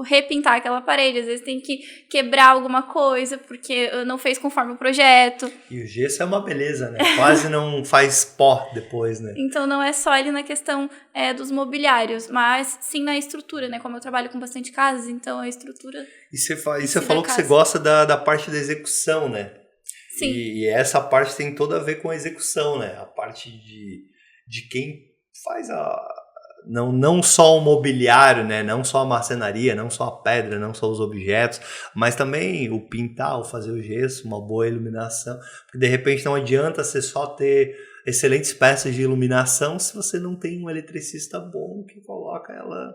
repintar aquela parede, às vezes tem que quebrar alguma coisa, porque não fez conforme o projeto. E o gesso é uma beleza, né? Quase não faz pó depois, né? Então não é só ali na questão dos mobiliários, mas sim na estrutura, né? Como eu trabalho com bastante casas, então a estrutura... E você falou que você gosta da parte da execução, né? Sim. E essa parte tem toda a ver com a execução, né? A parte de quem faz não só o mobiliário, né? Não só a marcenaria, não só a pedra, não só os objetos, mas também o pintar, o fazer o gesso, uma boa iluminação. Porque de repente não adianta você só ter excelentes peças de iluminação se você não tem um eletricista bom que coloca ela...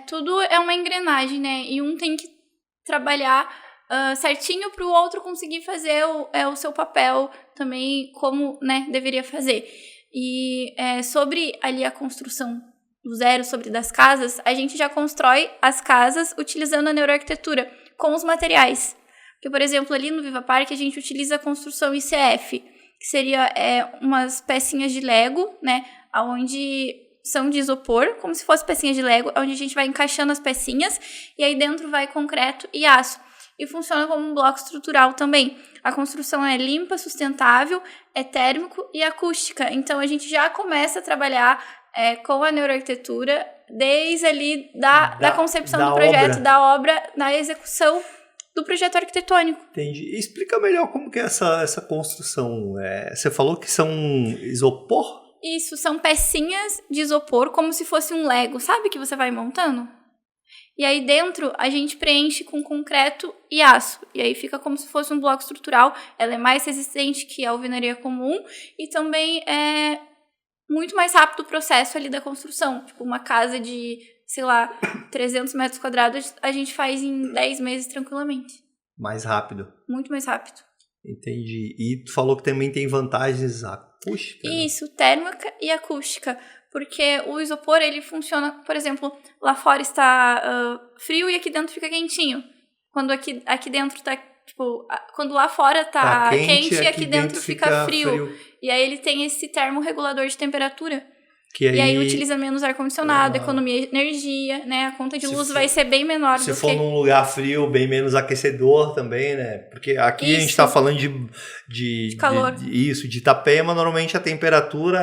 Tudo é uma engrenagem, né? E um tem que trabalhar certinho para o outro conseguir fazer o seu papel também como, né, deveria fazer. E sobre ali a construção do zero, sobre das casas, a gente já constrói as casas utilizando a neuroarquitetura com os materiais. Porque, por exemplo, ali no Viva Park a gente utiliza a construção ICF, que seria umas pecinhas de Lego, né, onde são de isopor, como se fossem pecinhas de Lego, onde a gente vai encaixando as pecinhas e aí dentro vai concreto e aço. E funciona como um bloco estrutural também. A construção é limpa, sustentável, é térmico e acústica. Então, a gente já começa a trabalhar com a neuroarquitetura desde ali da concepção do projeto, da obra, na execução do projeto arquitetônico. Entendi. Explica melhor como que é essa construção. Você falou que são isopor? Isso, são pecinhas de isopor, como se fosse um Lego. Sabe que você vai montando? E aí dentro a gente preenche com concreto e aço. E aí fica como se fosse um bloco estrutural. Ela é mais resistente que a alvenaria comum e também é muito mais rápido o processo ali da construção. Tipo, uma casa de, sei lá, 300 metros quadrados a gente faz em 10 meses tranquilamente. Mais rápido. Muito mais rápido. Entendi. E tu falou que também tem vantagens acústicas? Isso, térmica e acústica. Porque o isopor, ele funciona, por exemplo, lá fora está frio e aqui dentro fica quentinho. Quando aqui dentro tá, tipo, quando lá fora tá quente e aqui dentro fica frio. E aí ele tem esse termorregulador de temperatura. E aí utiliza menos ar-condicionado, economia de energia, né? A conta de luz vai ser bem menor. Se for num lugar frio, bem menos aquecedor também, né? Porque aqui a gente tá falando de calor. De Itapema, normalmente a temperatura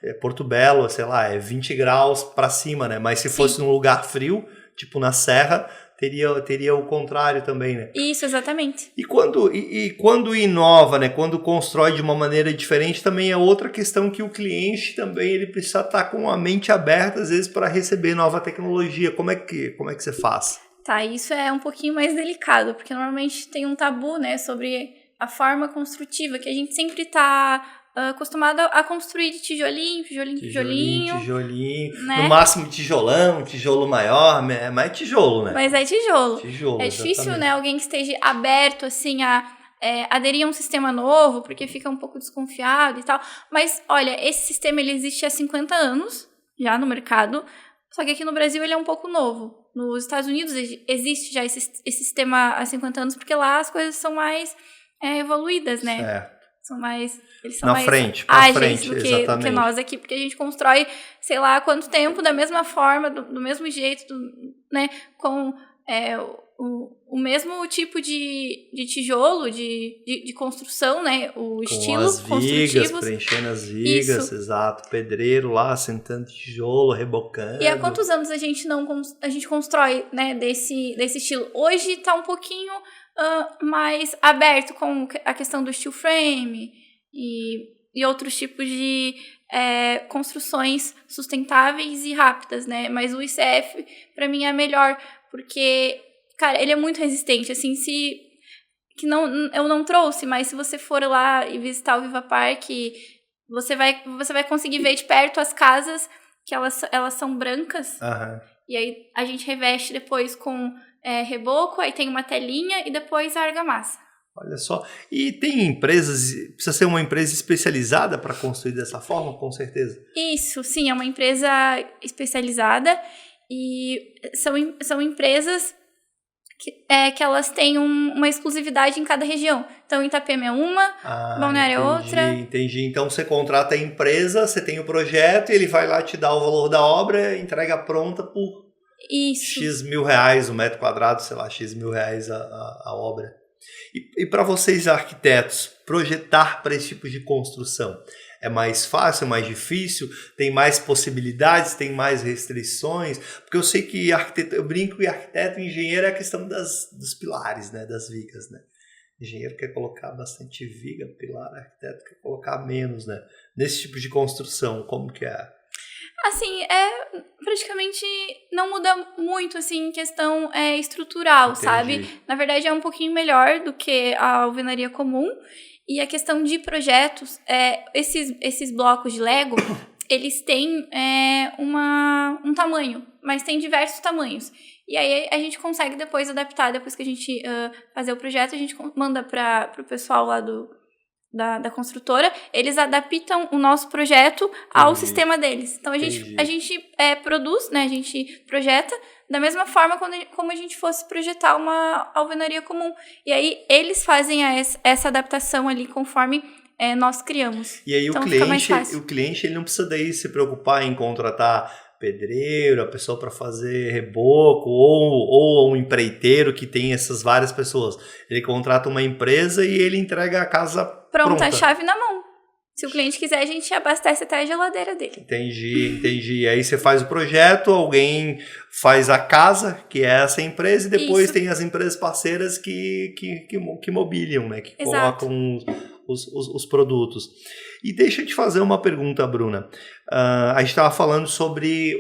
é Porto Belo, sei lá, é 20 graus pra cima, né? Mas se fosse num lugar frio, tipo na serra, teria o contrário também, né? Isso, exatamente. E quando inova, né? Quando constrói de uma maneira diferente, também é outra questão que o cliente também ele precisa estar com a mente aberta, às vezes, para receber nova tecnologia. Como é que você faz? Tá, isso é um pouquinho mais delicado, porque normalmente tem um tabu, né, sobre a forma construtiva, que a gente sempre tá acostumado a construir de tijolinho. Né? No máximo tijolo maior, mas é tijolo, né? Mas é tijolo. É difícil, né, alguém que esteja aberto, assim, a aderir a um sistema novo, porque fica um pouco desconfiado e tal. Mas, olha, esse sistema ele existe há 50 anos, já no mercado, só que aqui no Brasil ele é um pouco novo. Nos Estados Unidos existe já esse sistema há 50 anos, porque lá as coisas são mais evoluídas, né? Certo. Eles são mais ágeis do que nós aqui, porque a gente constrói, sei lá, há quanto tempo, da mesma forma, do mesmo jeito, né, com o mesmo tipo de tijolo, de construção, né, o com estilo as vigas, construtivo. Preenchendo as vigas, isso. Exato, pedreiro lá, sentando tijolo, rebocando. E há quantos anos a gente constrói, né, desse estilo? Hoje está um pouquinho mais aberto com a questão do steel frame e outros tipos de construções sustentáveis e rápidas, né? Mas o ICF, para mim, é melhor, porque, cara, ele é muito resistente, assim, eu não trouxe, mas se você for lá e visitar o Viva Park, você vai conseguir ver de perto as casas, que elas são brancas, e aí a gente reveste depois com reboco, aí tem uma telinha e depois a argamassa. Olha só, e tem empresas, precisa ser uma empresa especializada para construir dessa forma, com certeza? Isso, sim, é uma empresa especializada e são empresas que elas têm uma exclusividade em cada região. Então, Itapema é uma, Balneário é outra. Entendi. Então, você contrata a empresa, você tem o projeto e ele vai lá te dar o valor da obra, entrega pronta por X mil reais o metro quadrado, sei lá, X mil reais a obra. E para vocês, arquitetos, projetar para esse tipo de construção é mais fácil, é mais difícil? Tem mais possibilidades, tem mais restrições? Porque eu sei que eu brinco que arquiteto e engenheiro é a questão dos pilares, né, das vigas, né? Engenheiro quer colocar bastante viga, pilar, arquiteto quer colocar menos, né? Nesse tipo de construção, como que é? Assim, praticamente não muda muito, assim, em questão estrutural, entendi. Sabe? Na verdade, é um pouquinho melhor do que a alvenaria comum. E a questão de projetos, esses blocos de Lego, eles têm um tamanho, mas tem diversos tamanhos. E aí a gente consegue depois adaptar, depois que a gente fazer o projeto, a gente manda para o pessoal lá da construtora, eles adaptam o nosso projeto ao sistema deles. Então a gente produz, né, a gente projeta da mesma forma como a gente fosse projetar uma alvenaria comum. E aí eles fazem essa adaptação ali conforme nós criamos. E aí então, o cliente ele não precisa daí se preocupar em contratar pedreiro, a pessoa para fazer reboco ou um empreiteiro que tem essas várias pessoas. Ele contrata uma empresa e ele entrega a casa pronta. A chave na mão. Se o cliente quiser, a gente abastece até a geladeira dele. Entendi. Aí você faz o projeto, alguém faz a casa, que é essa empresa, e depois tem as empresas parceiras que mobiliam, né? Que Exato. colocam os produtos. E deixa eu te fazer uma pergunta, Bruna. A gente estava falando sobre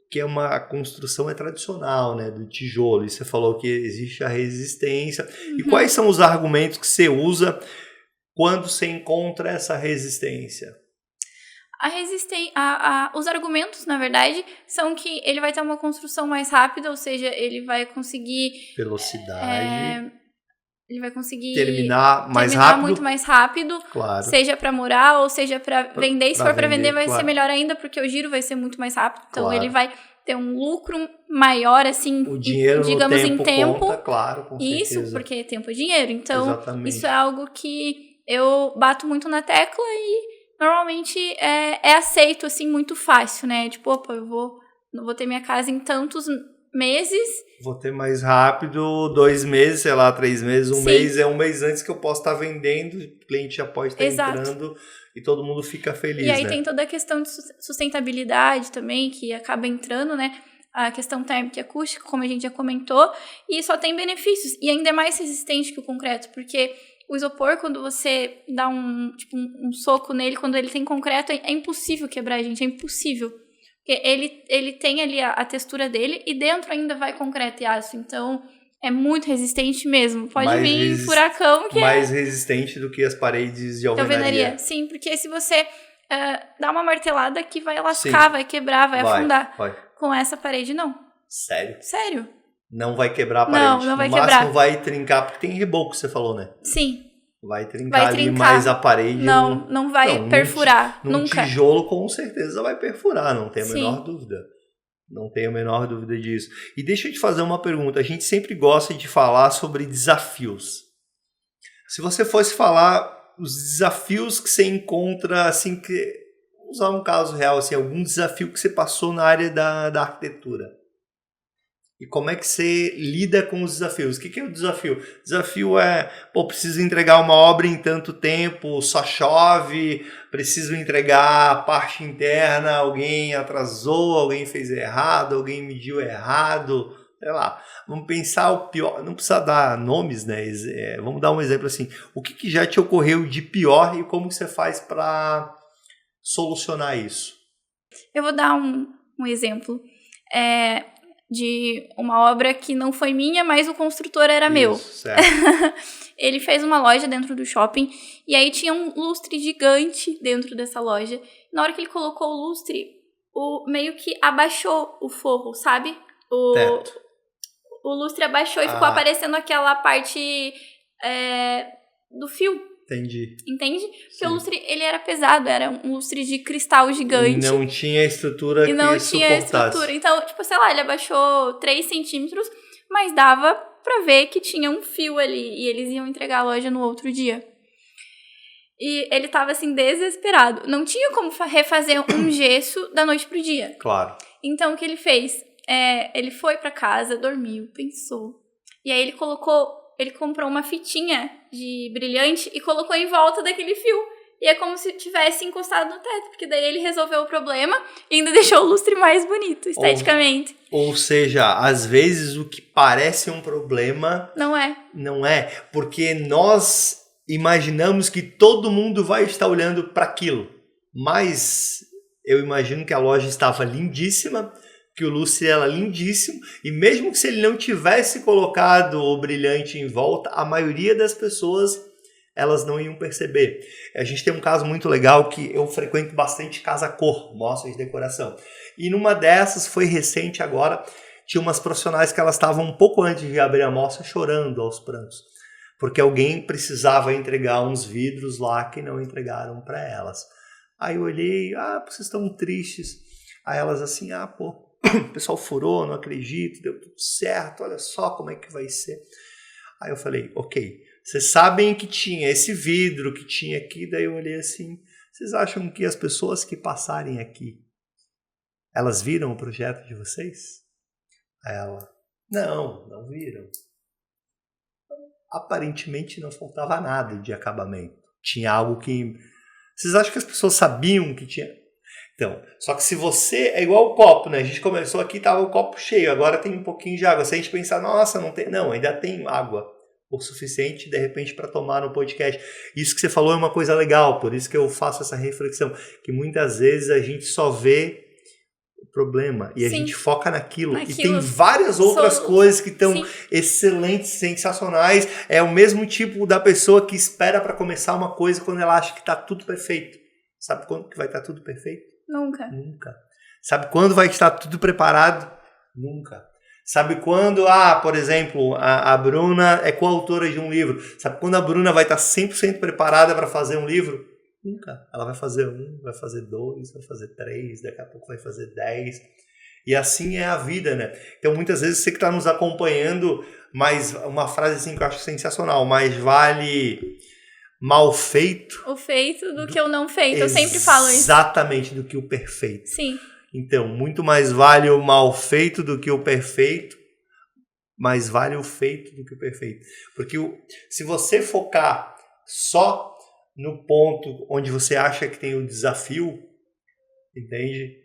que é uma construção tradicional, né, do tijolo. E você falou que existe a resistência. E quais são os argumentos que você usa quando você encontra essa resistência? Os argumentos, na verdade, são que ele vai ter uma construção mais rápida, ou seja, ele vai conseguir... Velocidade. Ele vai conseguir terminar rápido. Muito mais rápido, claro. Seja para morar ou seja para vender. E se for para vender, vai claro. ser melhor ainda, porque o giro vai ser muito mais rápido. Então, claro. Ele vai ter um lucro maior, assim, o dinheiro digamos, no tempo em tempo. Conta, claro, com certeza. Isso, porque tempo é dinheiro. Então, exatamente. Isso é algo que eu bato muito na tecla e normalmente é aceito, assim, muito fácil, né? Tipo, opa, eu vou ter minha casa em tantos meses. Vou ter mais rápido, 2 meses, sei lá, 3 meses, um mês. É um mês antes que eu posso estar vendendo, o cliente já pode estar entrando e todo mundo fica feliz, E aí né? tem toda a questão de sustentabilidade também, que acaba entrando, né? A questão térmica e acústica, como a gente já comentou, e só tem benefícios. E ainda é mais resistente que o concreto, porque o isopor, quando você dá um soco nele, quando ele tem concreto, é impossível quebrar, gente, é impossível. Porque ele tem ali a textura dele e dentro ainda vai concreto e aço. Então, é muito resistente mesmo. Pode vir furacão que mais resistente do que as paredes de alvenaria. Sim, porque se você dá uma martelada que vai lascar, vai quebrar, vai afundar. Com essa parede, não. Sério? Sério. Não vai quebrar a parede. Não vai quebrar. No máximo vai trincar, porque tem reboco que você falou, né? Sim. Vai trincar ali, mas a parede... Não vai perfurar, nunca. Tijolo com certeza vai perfurar, não tem a menor dúvida. Não tenho a menor dúvida disso. E deixa eu te fazer uma pergunta. A gente sempre gosta de falar sobre desafios. Se você fosse falar os desafios que você encontra, assim, vou usar um caso real, assim, algum desafio que você passou na área da arquitetura. E como é que você lida com os desafios? O que é o desafio? O desafio é, preciso entregar uma obra em tanto tempo, só chove, preciso entregar a parte interna, alguém atrasou, alguém fez errado, alguém mediu errado, sei lá. Vamos pensar o pior, não precisa dar nomes, né? Vamos dar um exemplo assim. O que já te ocorreu de pior e como você faz para solucionar isso? Eu vou dar um exemplo. De uma obra que não foi minha, mas o construtor era meu. Certo. Ele fez uma loja dentro do shopping e aí tinha um lustre gigante dentro dessa loja. Na hora que ele colocou o lustre, meio que abaixou o forro, sabe? Teto. O lustre abaixou e ficou aparecendo aquela parte do fio. Entendi. Entende? Porque o lustre, ele era pesado, era um lustre de cristal gigante. E não tinha estrutura que suportasse. Então, tipo, sei lá, ele abaixou 3 centímetros, mas dava pra ver que tinha um fio ali e eles iam entregar a loja no outro dia. E ele tava, assim, desesperado. Não tinha como refazer um gesso da noite pro dia. Claro. Então, o que ele fez? Ele foi pra casa, dormiu, pensou. E aí ele comprou uma fitinha de brilhante e colocou em volta daquele fio. E é como se tivesse encostado no teto, porque daí ele resolveu o problema e ainda deixou o lustre mais bonito, esteticamente. Ou seja, às vezes o que parece um problema... Não é, porque nós imaginamos que todo mundo vai estar olhando para aquilo. Mas eu imagino que a loja estava lindíssima, que o lustre era lindíssimo, e mesmo que se ele não tivesse colocado o brilhante em volta, a maioria das pessoas, elas não iam perceber. A gente tem um caso muito legal que eu frequento bastante casa-cor, mostras de decoração. E numa dessas, foi recente agora, tinha umas profissionais que elas estavam um pouco antes de abrir a mostra chorando aos prantos, porque alguém precisava entregar uns vidros lá que não entregaram para elas. Aí eu olhei, vocês estão tristes. Aí elas assim, o pessoal furou, não acredito, deu tudo certo, olha só como é que vai ser. Aí eu falei, ok, vocês sabem que tinha esse vidro que tinha aqui, daí eu olhei assim, vocês acham que as pessoas que passarem aqui, elas viram o projeto de vocês? Aí ela, não viram. Aparentemente não faltava nada de acabamento. Tinha algo que... Vocês acham que as pessoas sabiam que tinha... Então, só que se você... É igual o copo, né? A gente começou aqui, tava o copo cheio, agora tem um pouquinho de água. Se a gente pensar, nossa, não tem... Não, ainda tem água o suficiente, de repente, para tomar no podcast. Isso que você falou é uma coisa legal, por isso que eu faço essa reflexão, que muitas vezes a gente só vê o problema e a gente foca naquilo. E tem várias outras coisas que estão excelentes, sensacionais. É o mesmo tipo da pessoa que espera para começar uma coisa quando ela acha que está tudo perfeito. Sabe quando que vai estar tudo perfeito? Nunca. Sabe quando vai estar tudo preparado? Nunca. Sabe quando, por exemplo, a Bruna é coautora de um livro. Sabe quando a Bruna vai estar 100% preparada para fazer um livro? Nunca. Ela vai fazer 1, vai fazer 2, vai fazer 3, daqui a pouco vai fazer 10. E assim é a vida, né? Então, muitas vezes, você que está nos acompanhando, mas uma frase assim que eu acho sensacional, mais vale mal feito... O feito do que o não feito. Eu sempre falo isso. Exatamente, do que o perfeito. Sim. Então, muito mais vale o mal feito do que o perfeito, mais vale o feito do que o perfeito. Porque se você focar só no ponto onde você acha que tem o desafio, entende?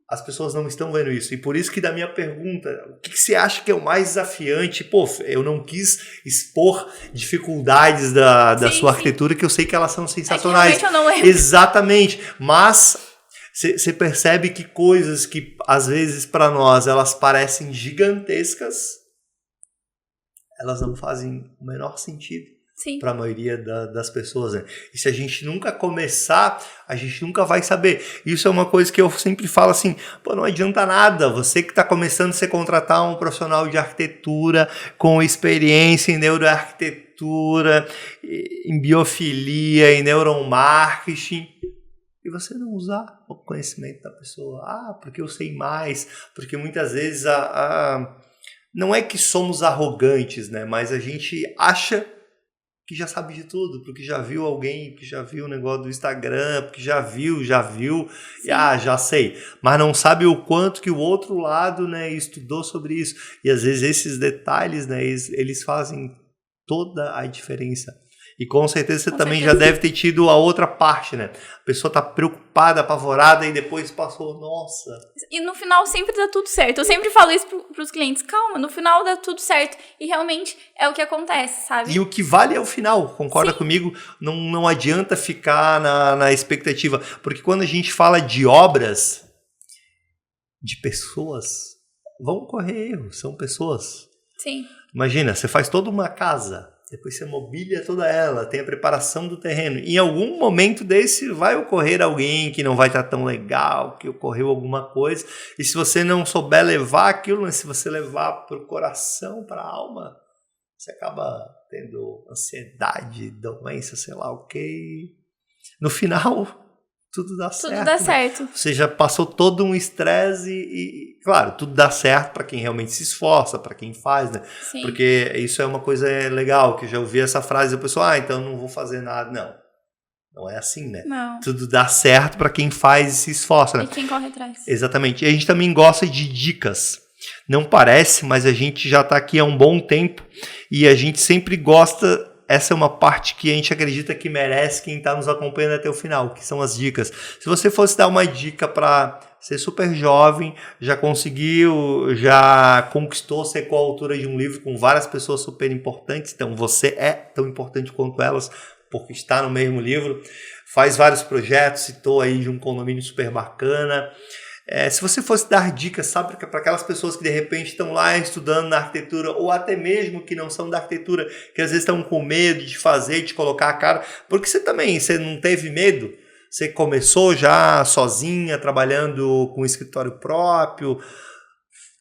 As pessoas não estão vendo isso. E por isso que da minha pergunta, o que você acha que é o mais desafiante? Pô, eu não quis expor dificuldades da sua arquitetura, que eu sei que elas são sensacionais. É que realmente eu não lembro. Exatamente. Mas você percebe que coisas que, às vezes, para nós, elas parecem gigantescas, elas não fazem o menor sentido para a maioria das pessoas, né? E se a gente nunca começar, a gente nunca vai saber. Isso é uma coisa que eu sempre falo assim, pô, não adianta nada. Você que está começando, você contratar um profissional de arquitetura com experiência em neuroarquitetura, em biofilia, em neuromarketing, e você não usar o conhecimento da pessoa. Porque eu sei mais. Porque muitas vezes não é que somos arrogantes, né? Mas a gente acha que já sabe de tudo, porque já viu alguém, que já viu o negócio do Instagram, porque já viu, e já sei. Mas não sabe o quanto que o outro lado, né, estudou sobre isso. E às vezes esses detalhes, né, eles fazem toda a diferença. E com certeza você também já deve ter tido a outra parte, né? A pessoa tá preocupada, apavorada e depois passou, nossa. E no final sempre dá tudo certo. Eu sempre falo isso pros clientes, calma, no final dá tudo certo. E realmente é o que acontece, sabe? E o que vale é o final, concorda comigo? Não adianta ficar na expectativa. Porque quando a gente fala de obras, de pessoas, vão correr erros, são pessoas. Sim. Imagina, você faz toda uma casa, depois você mobília toda ela, tem a preparação do terreno. Em algum momento desse vai ocorrer alguém que não vai estar tão legal, que ocorreu alguma coisa. E se você não souber levar aquilo, se você levar para o coração, para a alma, você acaba tendo ansiedade, doença, sei lá o quê. No final, tudo dá certo. Tudo dá certo. Você já passou todo um estresse e, claro, tudo dá certo para quem realmente se esforça, para quem faz, né? Sim. Porque isso é uma coisa legal, que eu já ouvi essa frase da pessoa, então não vou fazer nada. Não é assim, né? Não. Tudo dá certo para quem faz e se esforça, né? E quem corre atrás. Exatamente. E a gente também gosta de dicas. Não parece, mas a gente já está aqui há um bom tempo e a gente sempre gosta. Essa é uma parte que a gente acredita que merece quem está nos acompanhando até o final, que são as dicas. Se você fosse dar uma dica para ser super jovem, já conquistou ser coautora de um livro com várias pessoas super importantes, então você é tão importante quanto elas, porque está no mesmo livro, faz vários projetos, citou aí de um condomínio super bacana. Se você fosse dar dicas, sabe, para aquelas pessoas que de repente estão lá estudando na arquitetura, ou até mesmo que não são da arquitetura, que às vezes estão com medo de fazer, de colocar a cara, porque você não teve medo, você começou já sozinha, trabalhando com escritório próprio,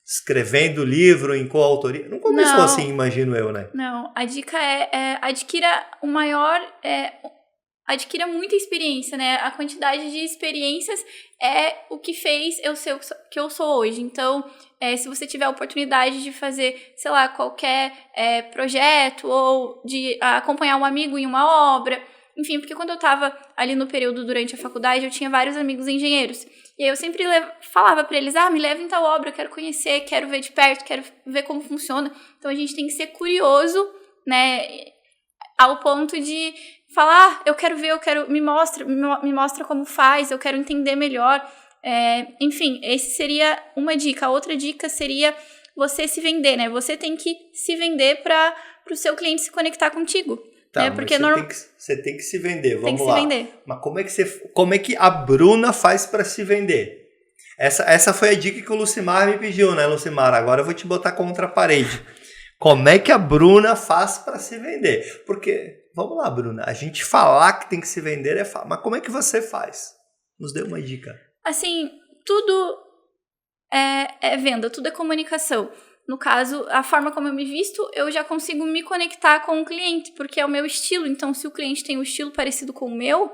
escrevendo livro em coautoria. Não começou assim, imagino eu, né? Não, a dica adquira muita experiência, né? A quantidade de experiências é o que fez eu ser o que eu sou hoje. Então, se você tiver a oportunidade de fazer, sei lá, qualquer projeto ou de acompanhar um amigo em uma obra, enfim, porque quando eu estava ali no período durante a faculdade, eu tinha vários amigos engenheiros. E aí eu sempre falava para eles, me leva em tal obra, eu quero conhecer, quero ver de perto, quero ver como funciona. Então, a gente tem que ser curioso, né? Ao ponto de falar, eu quero ver, me mostra como faz, eu quero entender melhor. Enfim, esse seria uma dica. A outra dica seria você se vender, né? Você tem que se vender para o seu cliente se conectar contigo. Tá, né? Porque você tem que se vender, vamos lá. Tem que se vender. Mas como é que a Bruna faz para se vender? Essa foi a dica que o Lucimar me pediu, né, Lucimar? Agora eu vou te botar contra a parede. Como é que a Bruna faz para se vender? Porque, vamos lá, Bruna, a gente falar que tem que se vender é fácil, mas como é que você faz? Nos dê uma dica. Assim, tudo é venda, tudo é comunicação. no caso, a forma como eu me visto, eu já consigo me conectar com o cliente, porque é o meu estilo. Então, se o cliente tem um estilo parecido com o meu,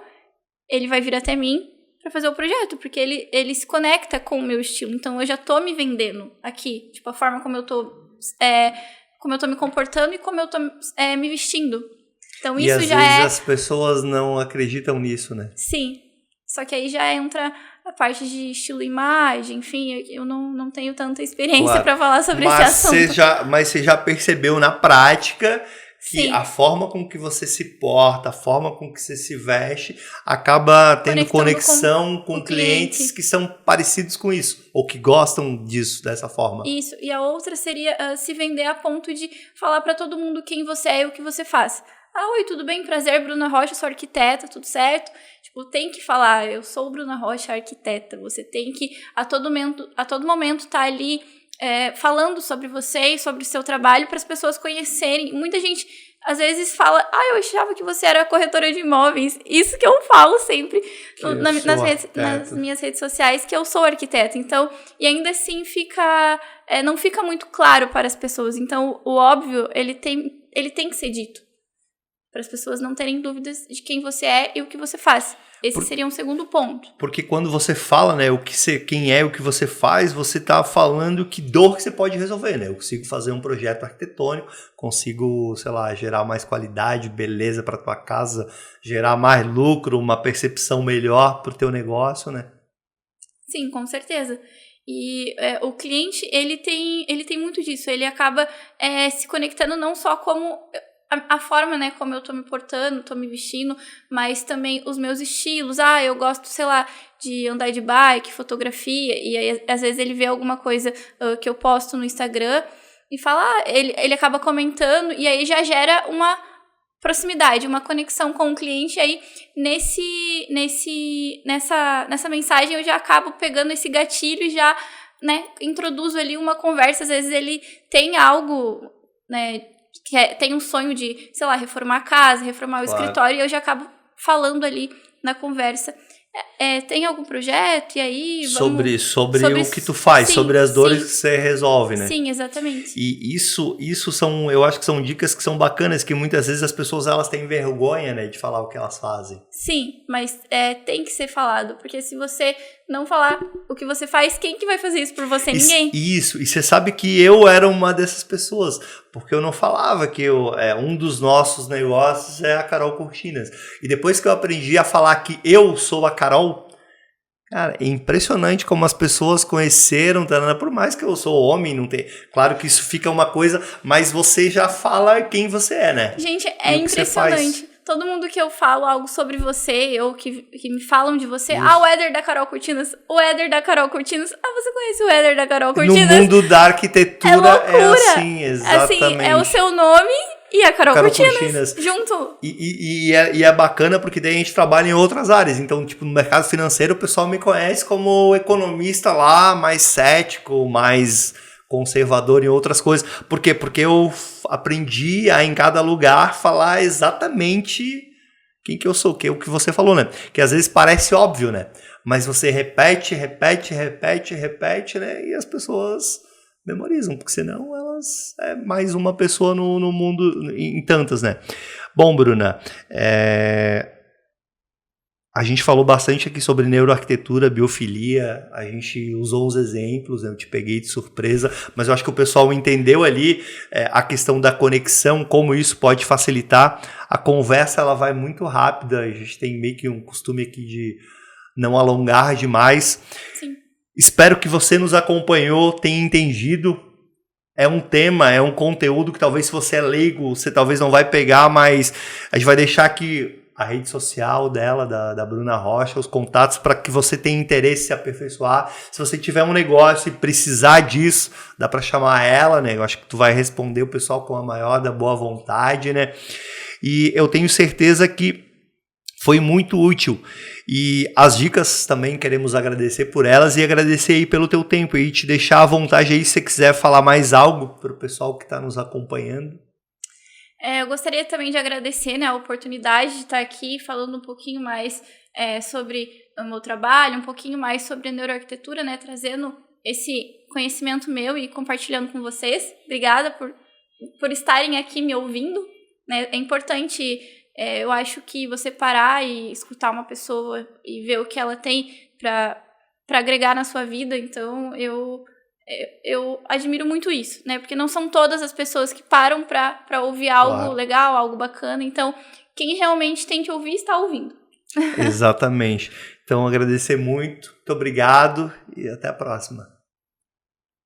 ele vai vir até mim para fazer o projeto, porque ele se conecta com o meu estilo. Então, eu já tô me vendendo aqui, tipo, a forma como eu tô me comportando e como eu tô me vestindo. Então, e isso às já vezes as pessoas não acreditam nisso, né? Sim. Só que aí já entra a parte de estilo e imagem, enfim, eu não tenho tanta experiência para falar sobre esse assunto. Mas você já percebeu na prática que Sim. a forma com que você se porta, a forma com que você se veste, acaba tendo conexão com clientes que são parecidos com isso, ou que gostam disso, dessa forma. Isso, e a outra seria se vender a ponto de falar para todo mundo quem você é e o que você faz. Oi, tudo bem? Prazer, Bruna Rocha, sou arquiteta, tudo certo? Tipo, tem que falar, eu sou Bruna Rocha, arquiteta. Você tem que, a todo momento, tá ali falando sobre você e sobre o seu trabalho para as pessoas conhecerem. Muita gente, às vezes, fala, eu achava que você era corretora de imóveis. Isso que eu falo sempre nas minhas redes sociais, que eu sou arquiteta. Então, e ainda assim não fica muito claro para as pessoas. Então, o óbvio, ele tem que ser dito, para as pessoas não terem dúvidas de quem você é e o que você faz. Esse seria um segundo ponto. Porque quando você fala, né, quem é, o que você faz, você está falando que dor que você pode resolver, né? Eu consigo fazer um projeto arquitetônico, consigo, sei lá, gerar mais qualidade, beleza para tua casa, gerar mais lucro, uma percepção melhor para o teu negócio, né? Sim, com certeza. E o cliente, ele tem muito disso. Ele acaba se conectando não só como a forma, né, como eu tô me portando, tô me vestindo, mas também os meus estilos. Eu gosto, sei lá, de andar de bike, fotografia, e aí às vezes ele vê alguma coisa que eu posto no Instagram e fala, ele acaba comentando, e aí já gera uma proximidade, uma conexão com o cliente. E aí nessa mensagem eu já acabo pegando esse gatilho e já, né, introduzo ali uma conversa. Às vezes ele tem algo, né, tem um sonho de, sei lá, reformar a casa, reformar o escritório, e eu já acabo falando ali na conversa. Tem algum projeto? E aí, sobre o que tu faz, sim, sobre as dores que você resolve, né? Sim, exatamente. E isso são, eu acho que são dicas que são bacanas, que muitas vezes as pessoas elas têm vergonha, né, de falar o que elas fazem. Sim, mas tem que ser falado, porque se você não falar o que você faz, quem que vai fazer isso por você? Ninguém. Isso, e você sabe que eu era uma dessas pessoas, porque eu não falava que um dos nossos negócios é a Carol Cortinas. E depois que eu aprendi a falar que eu sou a Carol, cara, é impressionante como as pessoas conheceram, por mais que eu sou homem, não tem. Claro que isso fica uma coisa, mas você já fala quem você é, né? Gente, é impressionante. Todo mundo que eu falo algo sobre você, ou que me falam de você, o Éder da Carol Cortinas, o Éder da Carol Cortinas, você conhece o Éder da Carol Cortinas? No mundo da arquitetura é assim, exatamente. Assim, é o seu nome e a Carol Cortinas junto. E é bacana porque daí a gente trabalha em outras áreas. Então, tipo, no mercado financeiro, o pessoal me conhece como economista lá, mais cético, mais conservador em outras coisas. Por quê? Porque eu aprendi a, em cada lugar, falar exatamente quem que eu sou, o que você falou, né? Que às vezes parece óbvio, né? Mas você repete, né? E as pessoas memorizam, porque senão elas é mais uma pessoa no mundo, em tantas, né? Bom, Bruna, a gente falou bastante aqui sobre neuroarquitetura, biofilia, a gente usou uns exemplos, eu te peguei de surpresa, mas eu acho que o pessoal entendeu ali a questão da conexão, como isso pode facilitar. A conversa ela vai muito rápida, a gente tem meio que um costume aqui de não alongar demais. Sim. Espero que você nos acompanhou, tenha entendido. É um tema, é um conteúdo que talvez se você é leigo, você talvez não vai pegar, mas a gente vai deixar aqui a rede social dela, da Bruna Rocha, os contatos para que você tenha interesse em se aperfeiçoar. Se você tiver um negócio e precisar disso, dá para chamar ela, né? Eu acho que tu vai responder o pessoal com a maior da boa vontade, né? E eu tenho certeza que foi muito útil. E as dicas também queremos agradecer por elas e agradecer aí pelo teu tempo e te deixar à vontade aí se você quiser falar mais algo para o pessoal que está nos acompanhando. Eu gostaria também de agradecer, né, a oportunidade de estar aqui falando um pouquinho mais sobre o meu trabalho, um pouquinho mais sobre a neuroarquitetura, né, trazendo esse conhecimento meu e compartilhando com vocês. Obrigada por estarem aqui me ouvindo, né? É importante, eu acho que você parar e escutar uma pessoa e ver o que ela tem para agregar na sua vida. Então, eu admiro muito isso, né? Porque não são todas as pessoas que param para ouvir algo legal, algo bacana. Então, quem realmente tem que ouvir, está ouvindo. Exatamente. Então, agradecer muito obrigado e até a próxima.